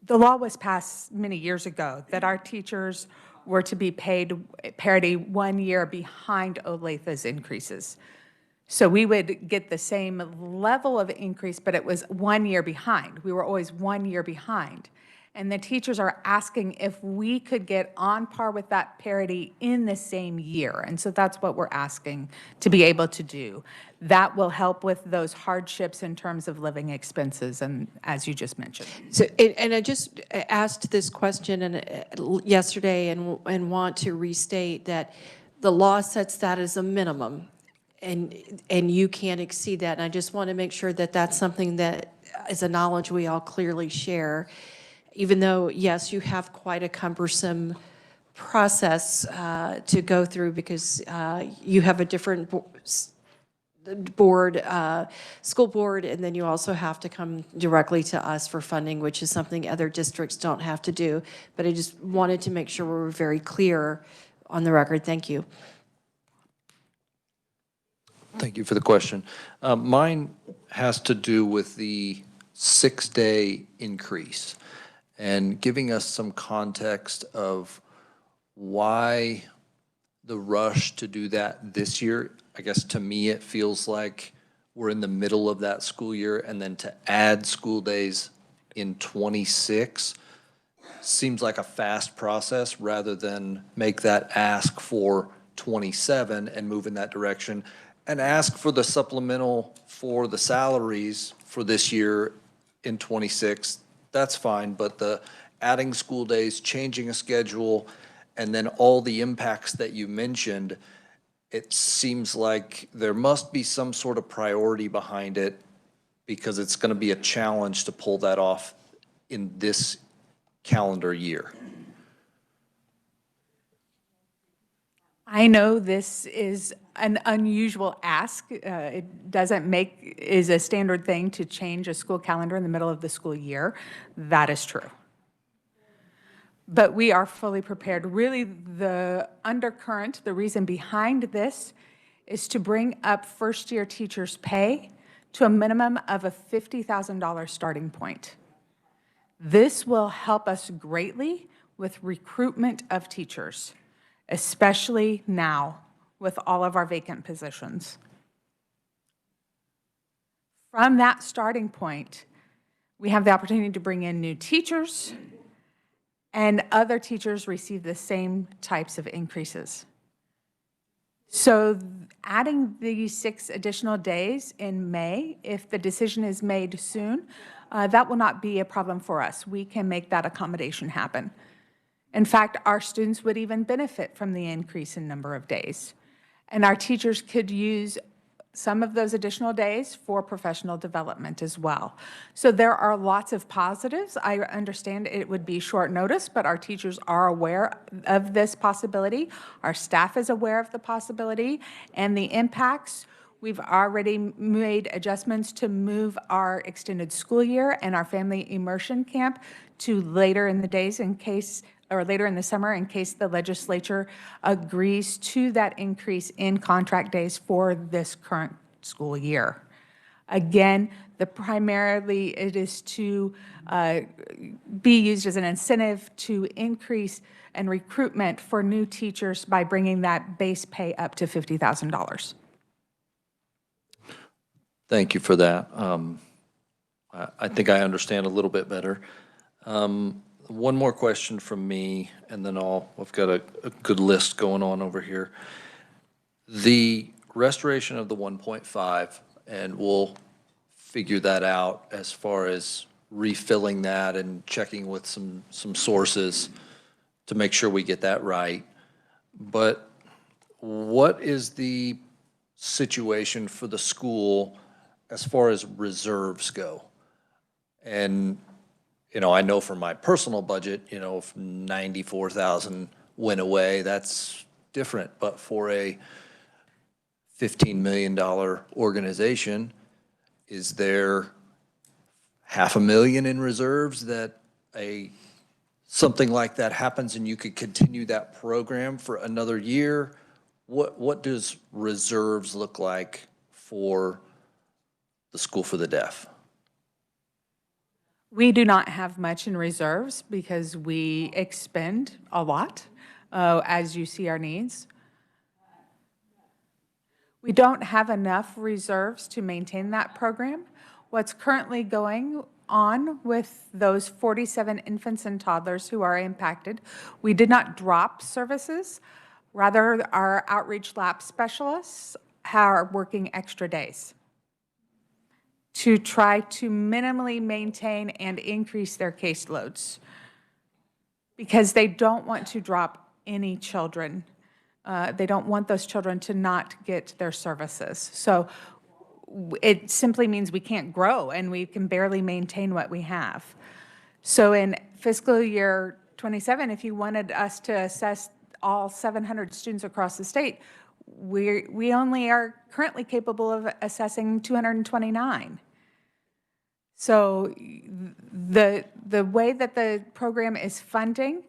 the law was passed many years ago that our teachers were to be paid parity 1 year behind Olathe's increases. So we would get the same level of increase, but it was 1 year behind. We were always 1 year behind. And the teachers are asking if we could get on par with that parity in the same year. And so that's what we're asking to be able to do. That will help with those hardships in terms of living expenses, and as you just mentioned. So, and I just asked this question yesterday and want to restate that the law sets that as a minimum, and you can't exceed that. And I just want to make sure that that's something that is a knowledge we all clearly share, even though, yes, you have quite a cumbersome process to go through because you have a different board, school board, and then you also have to come directly to us for funding, which is something other districts don't have to do. But I just wanted to make sure we were very clear on the record. Thank you. Thank you for the question. Mine has to do with the 6-day increase and giving us some context of why the rush to do that this year. I guess to me, it feels like we're in the middle of that school year, and then to add school days in 26 seems like a fast process rather than make that ask for 27 and move in that direction and ask for the supplemental for the salaries for this year in 26. That's fine, but the adding school days, changing a schedule, and then all the impacts that you mentioned, it seems like there must be some sort of priority behind it because it's going to be a challenge to pull that off in this calendar year. I know this is an unusual ask. It is a standard thing to change a school calendar in the middle of the school year. That is true. But we are fully prepared. Really, the undercurrent, the reason behind this is to bring up first-year teachers' pay to a minimum of a $50,000 starting point. This will help us greatly with recruitment of teachers, especially now with all of our vacant positions. From that starting point, we have the opportunity to bring in new teachers, and other teachers receive the same types of increases. So adding these 6 additional days in May, if the decision is made soon, that will not be a problem for us. We can make that accommodation happen. In fact, our students would even benefit from the increase in number of days. And our teachers could use some of those additional days for professional development as well. So there are lots of positives. I understand it would be short notice, but our teachers are aware of this possibility. Our staff is aware of the possibility and the impacts. We've already made adjustments to move our extended school year and our family immersion camp to later in the days in case, or later in the summer in case the legislature agrees to that increase in contract days for this current school year. Again, primarily it is to be used as an incentive to increase and recruitment for new teachers by bringing that base pay up to $50,000. Thank you for that. I think I understand a little bit better. One more question from me, and then I've got a good list going on over here. The restoration of the 1.5, and we'll figure that out as far as refilling that and checking with some sources to make sure we get that right. But what is the situation for the school as far as reserves go? And I know from my personal budget, if 94,000 went away, that's different. But for a $15 million organization, is there $500,000 in reserves that something like that happens and you could continue that program for another year? What does reserves look like for the School for the Deaf? We do not have much in reserves because we expend a lot as you see our needs. We don't have enough reserves to maintain that program. What's currently going on with those 47 infants and toddlers who are impacted, we did not drop services. Rather, our outreach lab specialists are working extra days to try to minimally maintain and increase their caseloads because they don't want to drop any children. They don't want those children to not get their services. So it simply means we can't grow and we can barely maintain what we have. So in fiscal year 27, if you wanted us to assess all 700 students across the state, we only are currently capable of assessing 229. So the way that the program is funded,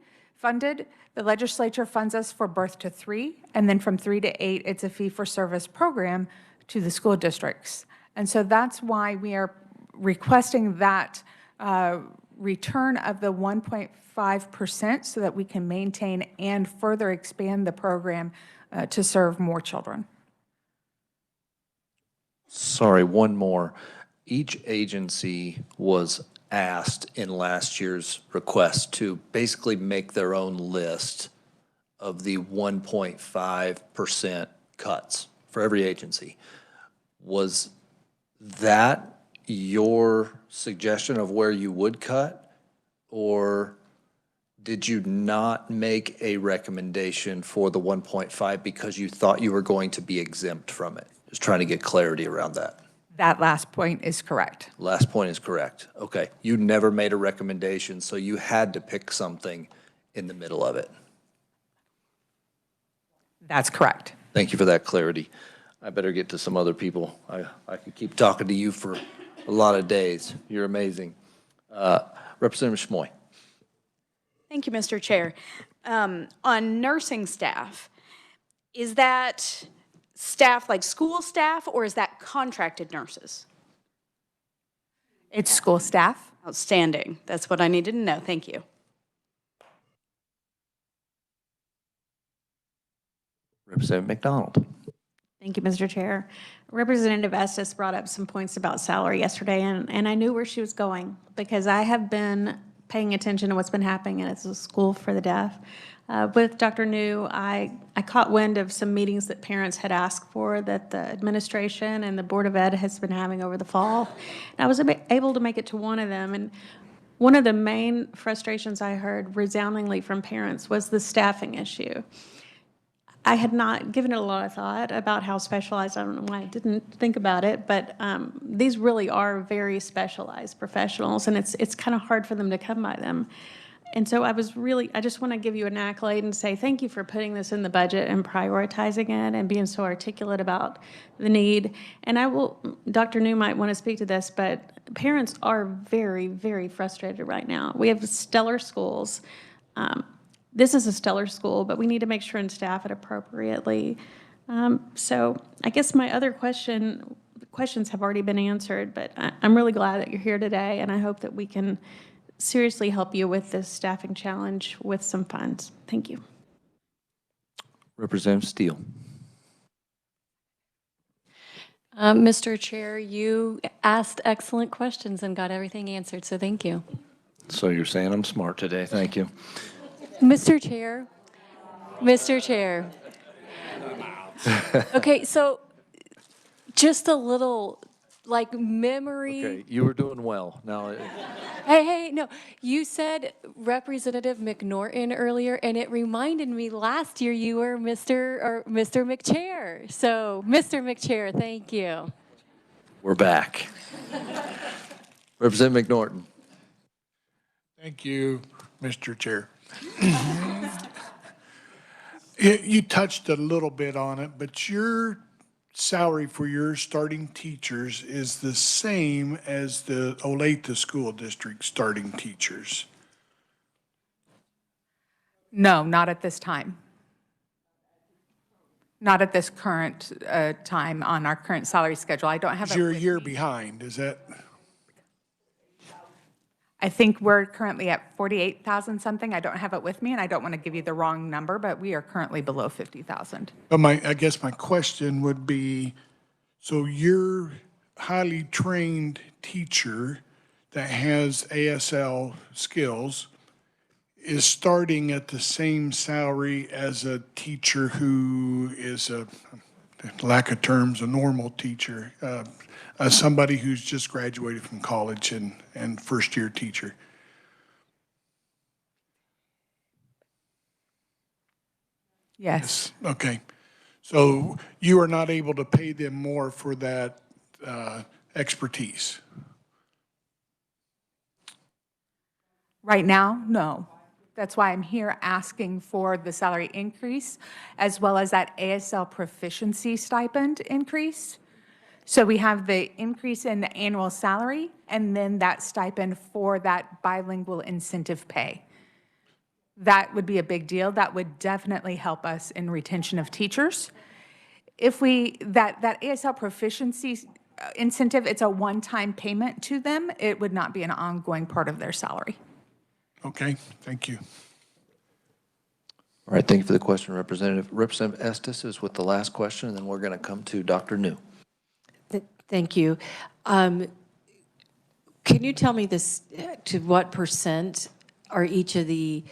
the legislature funds us for birth to 3, and then from 3 to 8, it's a fee-for-service program to the school districts. And so that's why we are requesting that return of the 1.5% so that we can maintain and further expand the program to serve more children. Sorry, one more. Each agency was asked in last year's request to basically make their own list of the 1.5% cuts for every agency. Was that your suggestion of where you would cut, or did you not make a recommendation for the 1.5 because you thought you were going to be exempt from it? Just trying to get clarity around that. That last point is correct. Last point is correct. Okay. You never made a recommendation, so you had to pick something in the middle of it. That's correct. Thank you for that clarity. I better get to some other people. I could keep talking to you for a lot of days. You're amazing. Representative Schmoy. Thank you, Mr. Chair. On nursing staff, is that staff like school staff, or is that contracted nurses? It's school staff. Outstanding. That's what I needed to know. Thank you. Representative McDonald. Thank you, Mr. Chair. Representative Estes brought up some points about salary yesterday, and I knew where she was going because I have been paying attention to what's been happening at the School for the Deaf. With Dr. New, I caught wind of some meetings that parents had asked for that the administration and the Board of Ed has been having over the fall. And I was able to make it to one of them, and one of the main frustrations I heard resoundingly from parents was the staffing issue. I had not given it a lot of thought about how specialized, I don't know why I didn't think about it, but these really are very specialized professionals, and it's kind of hard for them to come by them. And so I just want to give you an accolade and say thank you for putting this in the budget and prioritizing it and being so articulate about the need. And Dr. New might want to speak to this, but parents are very, very frustrated right now. We have stellar schools. This is a stellar school, but we need to make sure and staff it appropriately. So I guess my other questions have already been answered, but I'm really glad that you're here today, and I hope that we can seriously help you with this staffing challenge with some funds. Thank you. Representative Steele. Mr. Chair, you asked excellent questions and got everything answered, so thank you. So you're saying I'm smart today. Thank you. Mr. Chair. Okay, so just a little, like, memory. Okay, you were doing well. Now, Hey, no, you said Representative McNorton earlier, and it reminded me last year you were Mr. McChair. So, Mr. McChair, thank you. we're back. Representative McNorton. Thank you, Mr. Chair. You touched a little bit on it, but your salary for your starting teachers is the same as the Olathe School District starting teachers. No, not at this time. Not at this current time on our current salary schedule. I don't have it You're a with year me. behind, is that? I think we're currently at 48,000 something. I don't have it with me, and I don't want to give you the wrong number, but we are currently below 50,000. But I guess my question would be, so your highly trained teacher that has ASL skills is starting at the same salary as a teacher who is lack of terms, a normal teacher, somebody who's just graduated from college and first-year teacher. Yes. Okay. So you are not able to pay them more for that expertise? Right now, no. That's why I'm here asking for the salary increase, as well as that ASL proficiency stipend increase. So we have the increase in the annual salary, and then that stipend for that bilingual incentive pay. That would be a big deal. That would definitely help us in retention of teachers. If that ASL proficiency incentive, it's a one-time payment to them. It would not be an ongoing part of their salary. Okay, thank you. All right, thank you for the question, Representative. Representative Estes is with the last question, and then we're going to come to Dr. New. Thank you. Can you tell me this, to what percent are each of the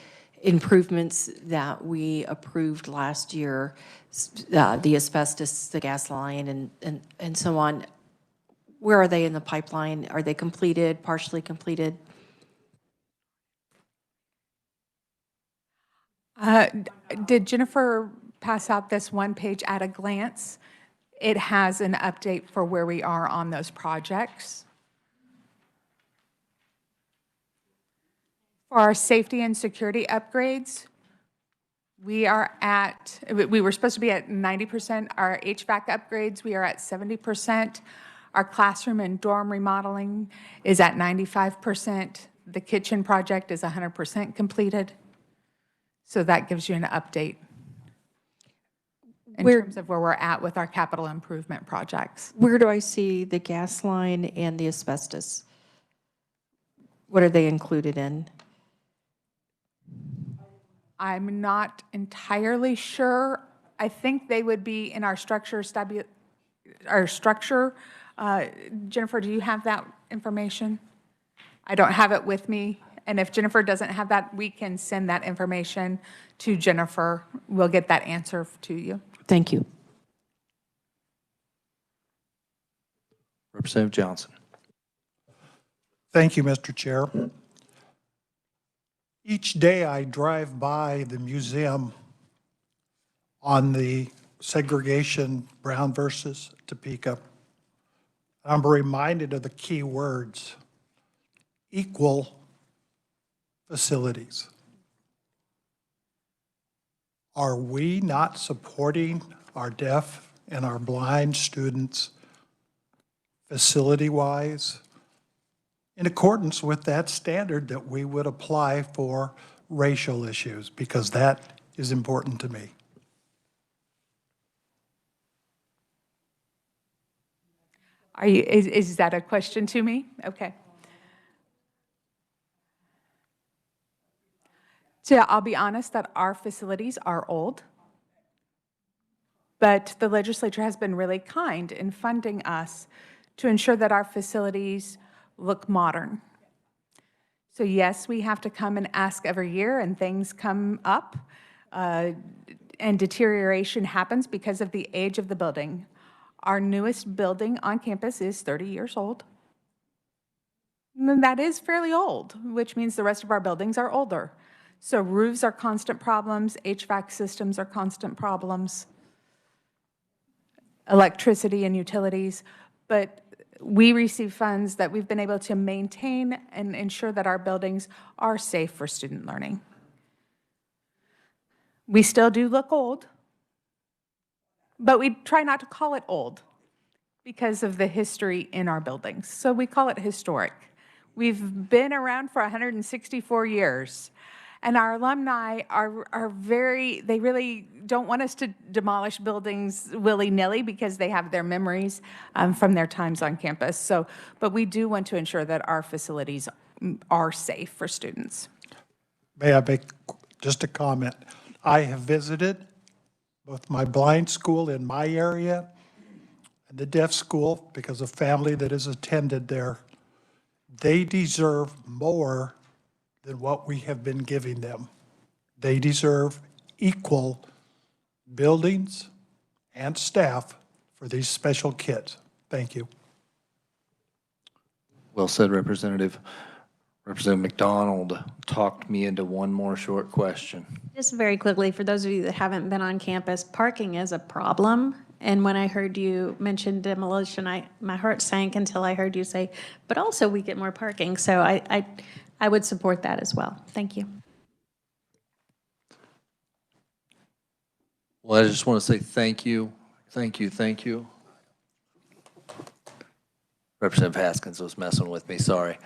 improvements that we approved last year, the asbestos, the gas line, and so on, where are they in the pipeline? Are they completed, partially completed? Did Jennifer pass out this one page at a glance? It has an update for where we are on those projects. For our safety and security upgrades, we were supposed to be at 90%. Our HVAC upgrades, we are at 70%. Our classroom and dorm remodeling is at 95%. The kitchen project is 100% completed. So that gives you an update in terms of where we're at with our capital improvement projects. Where do I see the gas line and the asbestos? What are they included in? I'm not entirely sure. I think they would be in our structure. Jennifer, do you have that information? I don't have it with me. And if Jennifer doesn't have that, we can send that information to Jennifer. We'll get that answer to you. Thank you. Representative Johnson. Thank you, Mr. Chair. Each day I drive by the museum on the segregation Brown versus Topeka. I'm reminded of the key words: equal facilities. Are we not supporting our deaf and our blind students facility-wise in accordance with that standard that we would apply for racial issues? Because that is important to me. Is that a question to me? Okay. So I'll be honest that our facilities are old, but the legislature has been really kind in funding us to ensure that our facilities look modern. So yes, we have to come and ask every year, and things come up, and deterioration happens because of the age of the building. Our newest building on campus is 30 years old. And that is fairly old, which means the rest of our buildings are older. So roofs are constant problems, HVAC systems are constant problems, electricity and utilities, but we receive funds that we've been able to maintain and ensure that our buildings are safe for student learning. We still do look old, but we try not to call it old because of the history in our buildings. So we call it historic. We've been around for 164 years. And our alumni are very, they really don't want us to demolish buildings willy-nilly because they have their memories from their times on campus. So, but we do want to ensure that our facilities are safe for students. May I make just a comment? I have visited both my blind school in my area and the deaf school because of family that has attended there. They deserve more than what we have been giving them. They deserve equal buildings and staff for these special kids. Thank you. Well said, Representative. Representative McDonald talked me into one more short question. Just very quickly, for those of you that haven't been on campus, parking is a problem. And when I heard you mention demolition, my heart sank until I heard you say, but also we get more parking. So I would support that as well. Thank you. Well, I just want to say thank you, thank you, thank you. Representative Haskins was messing with me, sorry.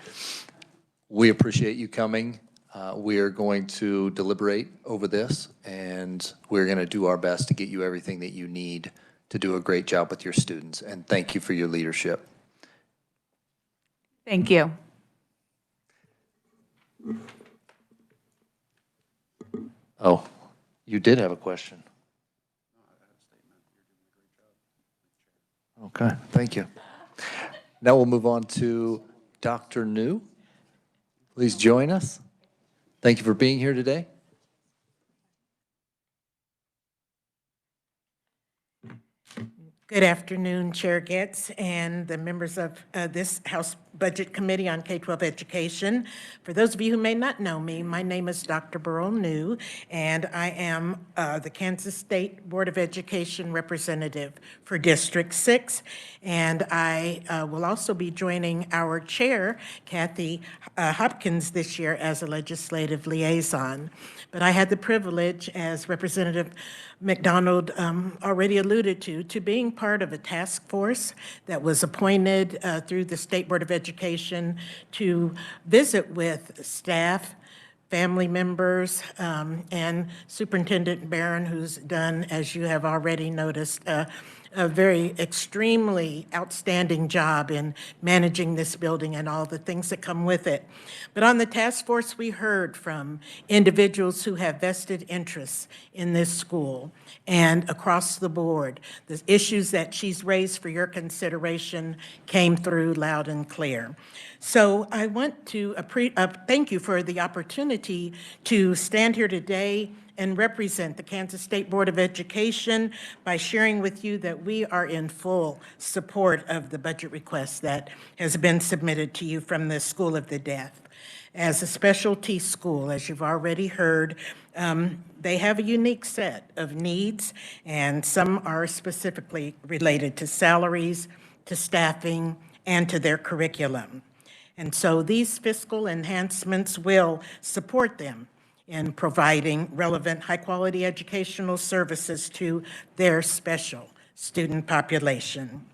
We appreciate you coming. We are going to deliberate over this, and we're going to do our best to get you everything that you need to do a great job with your students. And thank you for your leadership. Thank you. Oh, you did have a question. Okay, thank you. Now we'll move on to Dr. New. Please join us. Thank you for being here today. Good afternoon, Chair Getz and the members of this House Budget Committee on K-12 Education. For those of you who may not know me, my name is Dr. Burl New, and I am the Kansas State Board of Education representative for District 6. And I will also be joining our chair, Kathy Hopkins, this year as a legislative liaison. But I had the privilege, as Representative McDonald already alluded to being part of a task force that was appointed through the State Board of Education to visit with staff, family members, and Superintendent Barron, who's done, as you have already noticed, a very extremely outstanding job in managing this building and all the things that come with it. But on the task force, we heard from individuals who have vested interests in this school and across the board. The issues that she's raised for your consideration came through loud and clear. So I want to thank you for the opportunity to stand here today and represent the Kansas State Board of Education by sharing with you that we are in full support of the budget request that has been submitted to you from the School of the Deaf. As a specialty school, as you've already heard, they have a unique set of needs, and some are specifically related to salaries, to staffing, and to their curriculum. And so these fiscal enhancements will support them in providing relevant, high-quality educational services to their special student population.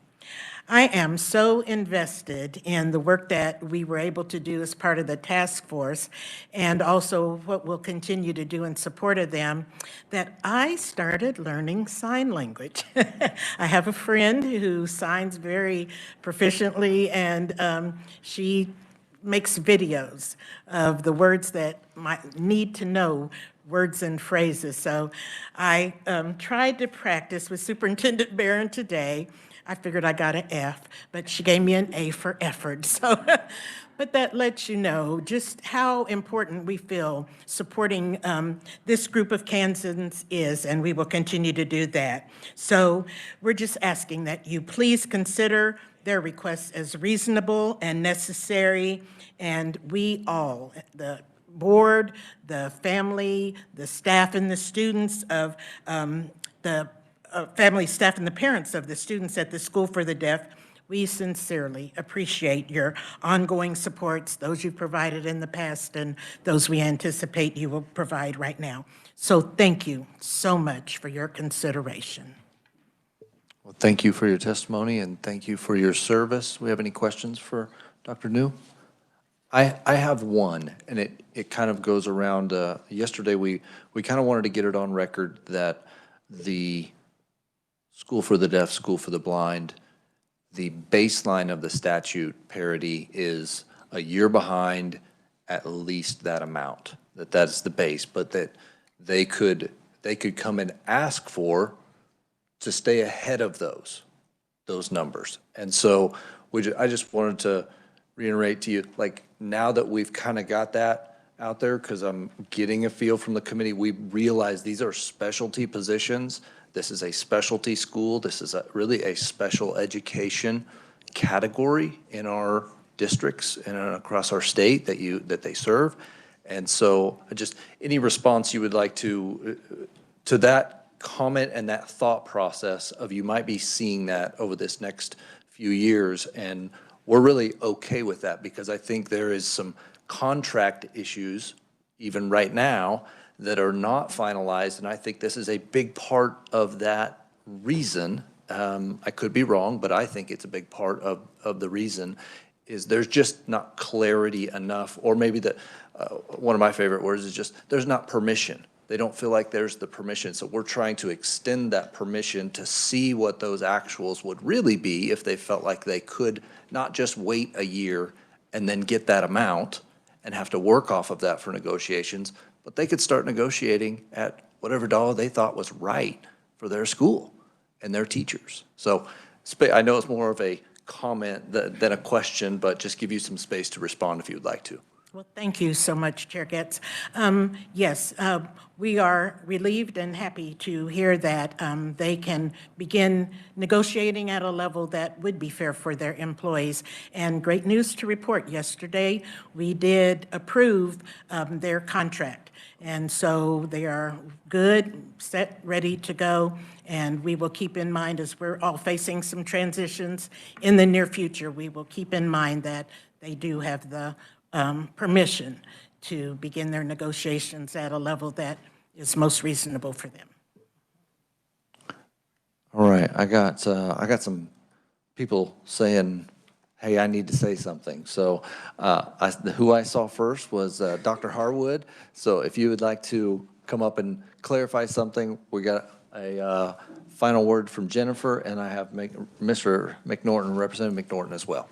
I am so invested in the work that we were able to do as part of the task force and also what we'll continue to do in support of them that I started learning sign language. I have a friend who signs very proficiently, and she makes videos of the words that might need to know, words and phrases. So I tried to practice with Superintendent Barron today. I figured I got an F, but she gave me an A for effort. So, but that lets you know just how important we feel supporting this group of Kansans is, and we will continue to do that. So we're just asking that you please consider their requests as reasonable and necessary, and we all, the board, the family, the staff and the students of the family, staff, and the parents of the students at the School for the Deaf, we sincerely appreciate your ongoing supports, those you've provided in the past and those we anticipate you will provide right now. So thank you so much for your consideration. Well, thank you for your testimony and thank you for your service. Do we have any questions for Dr. New? I have one, and it kind of goes around, yesterday, we kind of wanted to get it on record that the School for the Deaf, School for the Blind, the baseline of the statute parity is a year behind at least that amount, that's the base, but that they could come and ask for to stay ahead of those numbers. And so I just wanted to reiterate to you, like, now that we've kind of got that out there, because I'm getting a feel from the committee, we realize these are specialty positions. This is a specialty school. This is really a special education category in our districts and across our state that they serve. And so any response you would like to that comment and that thought process of you might be seeing that over this next few years. And we're really okay with that because I think there is some contract issues even right now that are not finalized. And I think this is a big part of that reason. I could be wrong, but I think it's a big part of the reason is there's just not clarity enough, or maybe one of my favorite words is just there's not permission. They don't feel like there's the permission. So we're trying to extend that permission to see what those actuals would really be if they felt like they could not just wait a year and then get that amount and have to work off of that for negotiations, but they could start negotiating at whatever dollar they thought was right for their school and their teachers. So I know it's more of a comment than a question, but just give you some space to respond if you'd like to. Well, thank you so much, Chair Getz. Yes, we are relieved and happy to hear that they can begin negotiating at a level that would be fair for their employees. And great news to report. Yesterday, we did approve their contract. And so they are good, set, ready to go. And we will keep in mind, as we're all facing some transitions in the near future, we will keep in mind that they do have the permission to begin their negotiations at a level that is most reasonable for them. All right, I got some people saying, hey, I need to say something. So who I saw first was Dr. Harwood. So if you would like to come up and clarify something, we got a final word from Jennifer, and I have Mr. McNorton, Representative McNorton as well.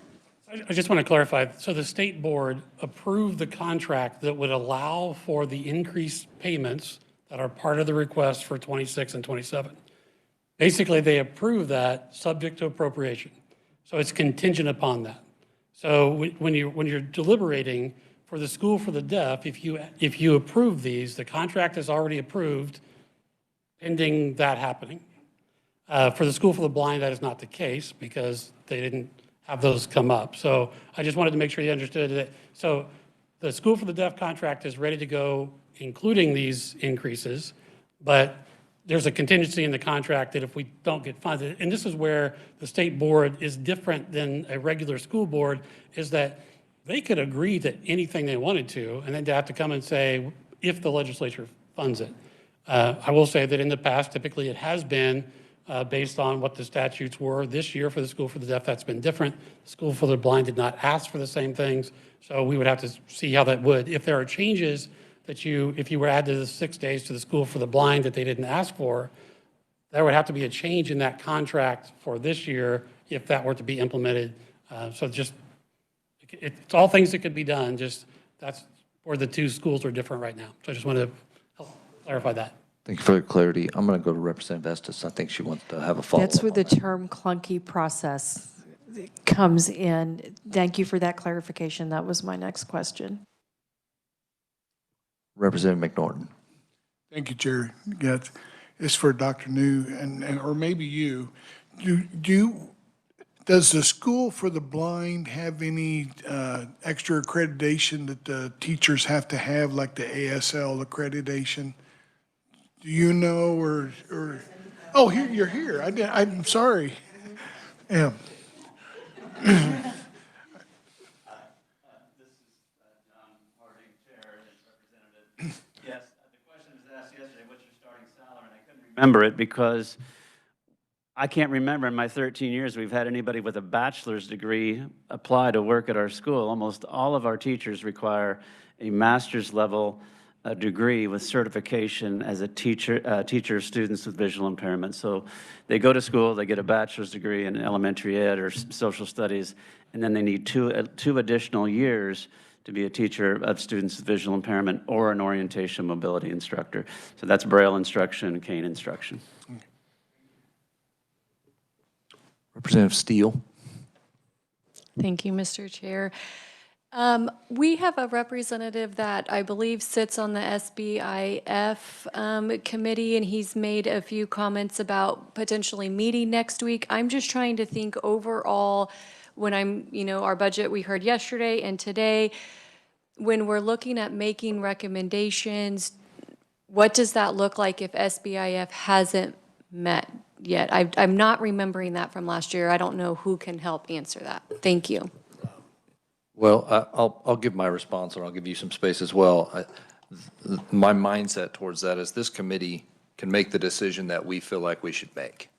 I just want to clarify, so the state board approved the contract that would allow for the increased payments that are part of the request for 26 and 27. Basically, they approved that subject to appropriation. So it's contingent upon that. So when you're deliberating for the School for the Deaf, if you approve these, the contract is already approved pending that happening. For the School for the Blind, that is not the case because they didn't have those come up. So I just wanted to make sure you understood that. So the School for the Deaf contract is ready to go, including these increases, but there's a contingency in the contract that if we don't get funded, and this is where the state board is different than a regular school board, is that they could agree to anything they wanted to, and then to have to come and say, if the legislature funds it. I will say that in the past, typically it has been based on what the statutes were. This year for the School for the Deaf, that's been different. The School for the Blind did not ask for the same things, so we would have to see how that would. If there are changes that if you were added the 6 days to the School for the Blind that they didn't ask for, there would have to be a change in that contract for this year if that were to be implemented. So just, it's all things that could be done, just that's where the two schools are different right now. So I just wanted to help clarify that. Thank you for the clarity. I'm going to go to Representative Estes. I think she wants to have a follow-up. That's where the term clunky process comes in. Thank you for that clarification. That was my next question. Representative McNorton. Thank you, Chair. Yeah, it's for Dr. New or maybe you. Does the School for the Blind have any extra accreditation that the teachers have to have, like the ASL accreditation? Do you know, or oh, you're here. I'm sorry. Yeah. Yes, the question was asked yesterday, what's your starting salary? And I couldn't remember it because I can't remember in my 13 years we've had anybody with a bachelor's degree apply to work at our school. Almost all of our teachers require a master's level degree with certification as a teacher of students with visual impairment. So they go to school, they get a bachelor's degree in elementary ed or social studies, and then they need two additional years to be a teacher of students with visual impairment or an orientation mobility instructor. So that's Braille instruction, cane instruction. Representative Steele. Thank you, Mr. Chair. We have a representative that I believe sits on the SBIF committee, and he's made a few comments about potentially meeting next week. I'm just trying to think overall, when our budget we heard yesterday and today, when we're looking at making recommendations, what does that look like if SBIF hasn't met yet? I'm not remembering that from last year. I don't know who can help answer that. Thank you. Well, I'll give my response, and I'll give you some space as well. My mindset towards that is this committee can make the decision that we feel like we should make.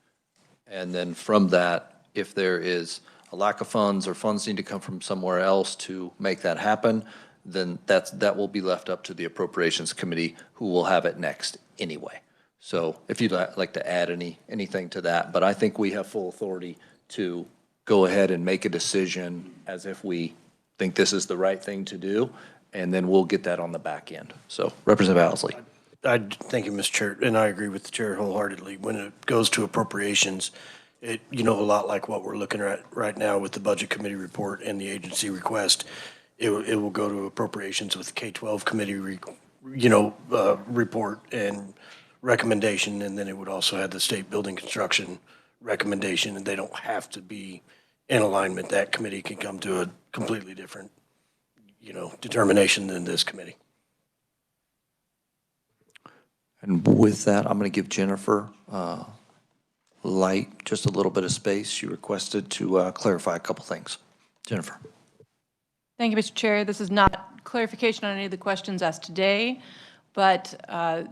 And then from that, if there is a lack of funds or funds need to come from somewhere else to make that happen, then that will be left up to the Appropriations Committee, who will have it next anyway. So if you'd like to add anything to that, but I think we have full authority to go ahead and make a decision as if we think this is the right thing to do, and then we'll get that on the back end. So Representative Owsley. Thank you, Mr. Chair, and I agree with the chair wholeheartedly. When it goes to appropriations, a lot like what we're looking at right now with the Budget Committee report and the agency request, it will go to appropriations with the K-12 committee, report and recommendation, and then it would also have the state building construction recommendation, and they don't have to be in alignment. That committee can come to a completely different, determination than this committee. And with that, I'm going to give Jennifer Light just a little bit of space. She requested to clarify a couple things. Jennifer. Thank you, Mr. Chair. This is not clarification on any of the questions asked today, but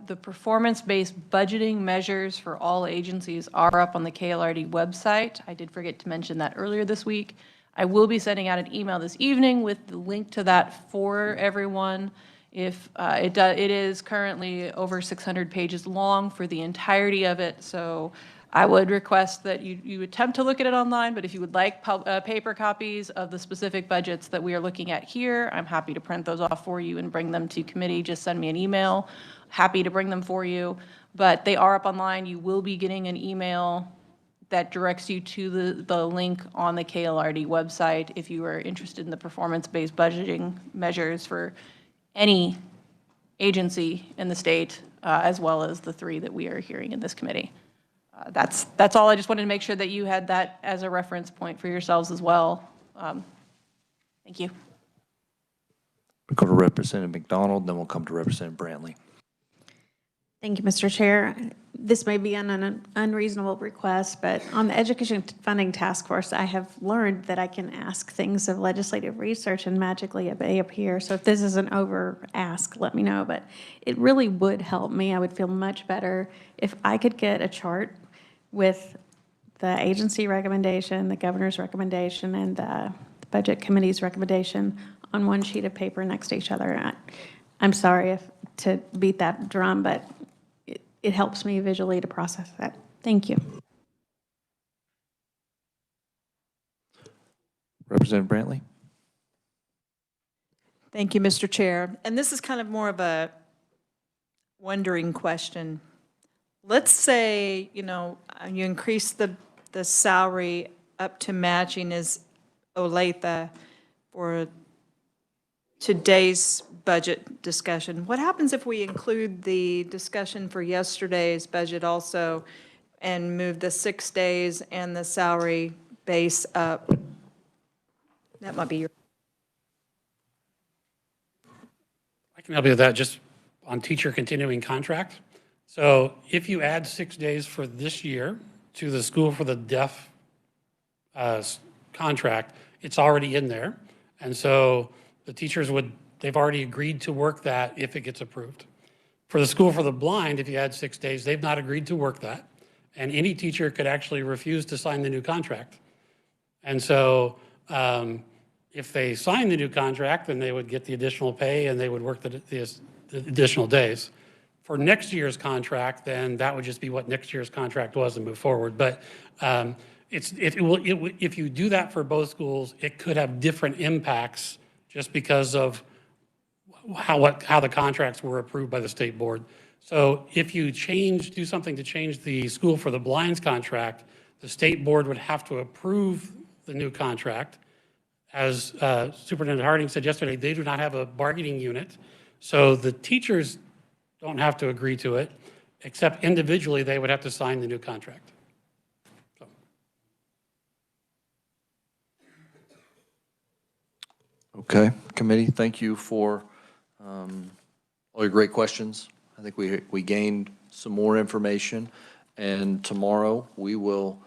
the performance-based budgeting measures for all agencies are up on the KLRD website. I did forget to mention that earlier this week. I will be sending out an email this evening with the link to that for everyone. If it is currently over 600 pages long for the entirety of it, so I would request that you attempt to look at it online, but if you would like paper copies of the specific budgets that we are looking at here, I'm happy to print those off for you and bring them to committee. Just send me an email. Happy to bring them for you. But they are up online. You will be getting an email that directs you to the link on the KLRD website if you are interested in the performance-based budgeting measures for any agency in the state, as well as the three that we are hearing in this committee. That's all. I just wanted to make sure that you had that as a reference point for yourselves as well. Thank you. We'll go to Representative McDonald, then we'll come to Representative Brantley. Thank you, Mr. Chair. This may be an unreasonable request, but on the Education Funding Task Force, I have learned that I can ask things of legislative research and magically they appear. So if this is an over ask, let me know. But it really would help me. I would feel much better if I could get a chart with the agency recommendation, the governor's recommendation, and the Budget Committee's recommendation on one sheet of paper next to each other. I'm sorry to beat that drum, but it helps me visually to process that. Thank you. Representative Brantley. Thank you, Mr. Chair. And this is kind of more of a wondering question. Let's say, you increase the salary up to matching as Olathe for today's budget discussion. What happens if we include the discussion for yesterday's budget also and move the 6 days and the salary base up? That might be your. I can help you with that just on teacher continuing contract. So if you add 6 days for this year to the School for the Deaf contract, it's already in there. And so the teachers they've already agreed to work that if it gets approved. For the School for the Blind, if you add 6 days, they've not agreed to work that. and any teacher could actually refuse to sign the new contract. And so if they sign the new contract, then they would get the additional pay and they would work the additional days. For next year's contract, then that would just be what next year's contract was and move forward. But if you do that for both schools, it could have different impacts just because of how the contracts were approved by the state board. So if you do something to change the School for the Blind's contract, the state board would have to approve the new contract. As Superintendent Harding said yesterday, they do not have a bargaining unit. So the teachers don't have to agree to it, except individually they would have to sign the new contract. So. Okay, committee, thank you for all your great questions. I think we gained some more information, and tomorrow we will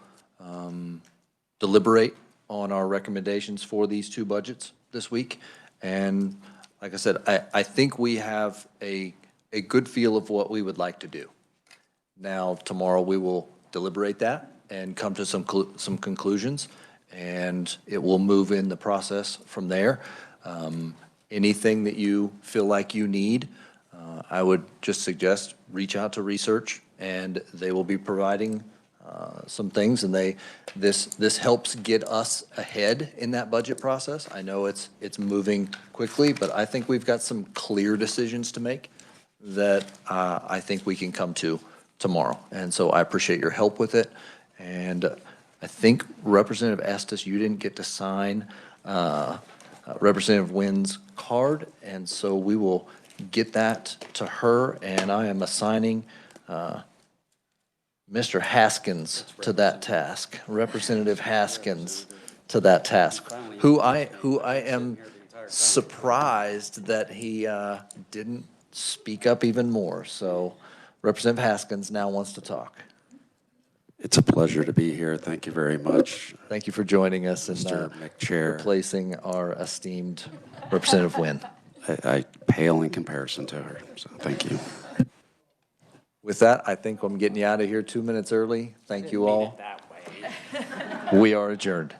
deliberate on our recommendations for these two budgets this week. And like I said, I think we have a good feel of what we would like to do. Now, tomorrow we will deliberate that and come to some conclusions, and it will move in the process from there. Anything that you feel like you need, I would just suggest reach out to research, and they will be providing some things, and this helps get us ahead in that budget process. I know it's moving quickly, but I think we've got some clear decisions to make that I think we can come to tomorrow. And so I appreciate your help with it. And I think Representative Estes, you didn't get to sign Representative Wynn's card, and so we will get that to her, and I am assigning Mr. Haskins to that task, Representative Haskins to that task, who I am surprised that he didn't speak up even more. So Representative Haskins now wants to talk. It's a pleasure to be here. Thank you very much. Thank you for joining us and Mr. McChair. Replacing our esteemed Representative Wynn. I pale in comparison to her, so thank you. With that, I think I'm getting you out of here 2 minutes early. Thank you all. We are adjourned.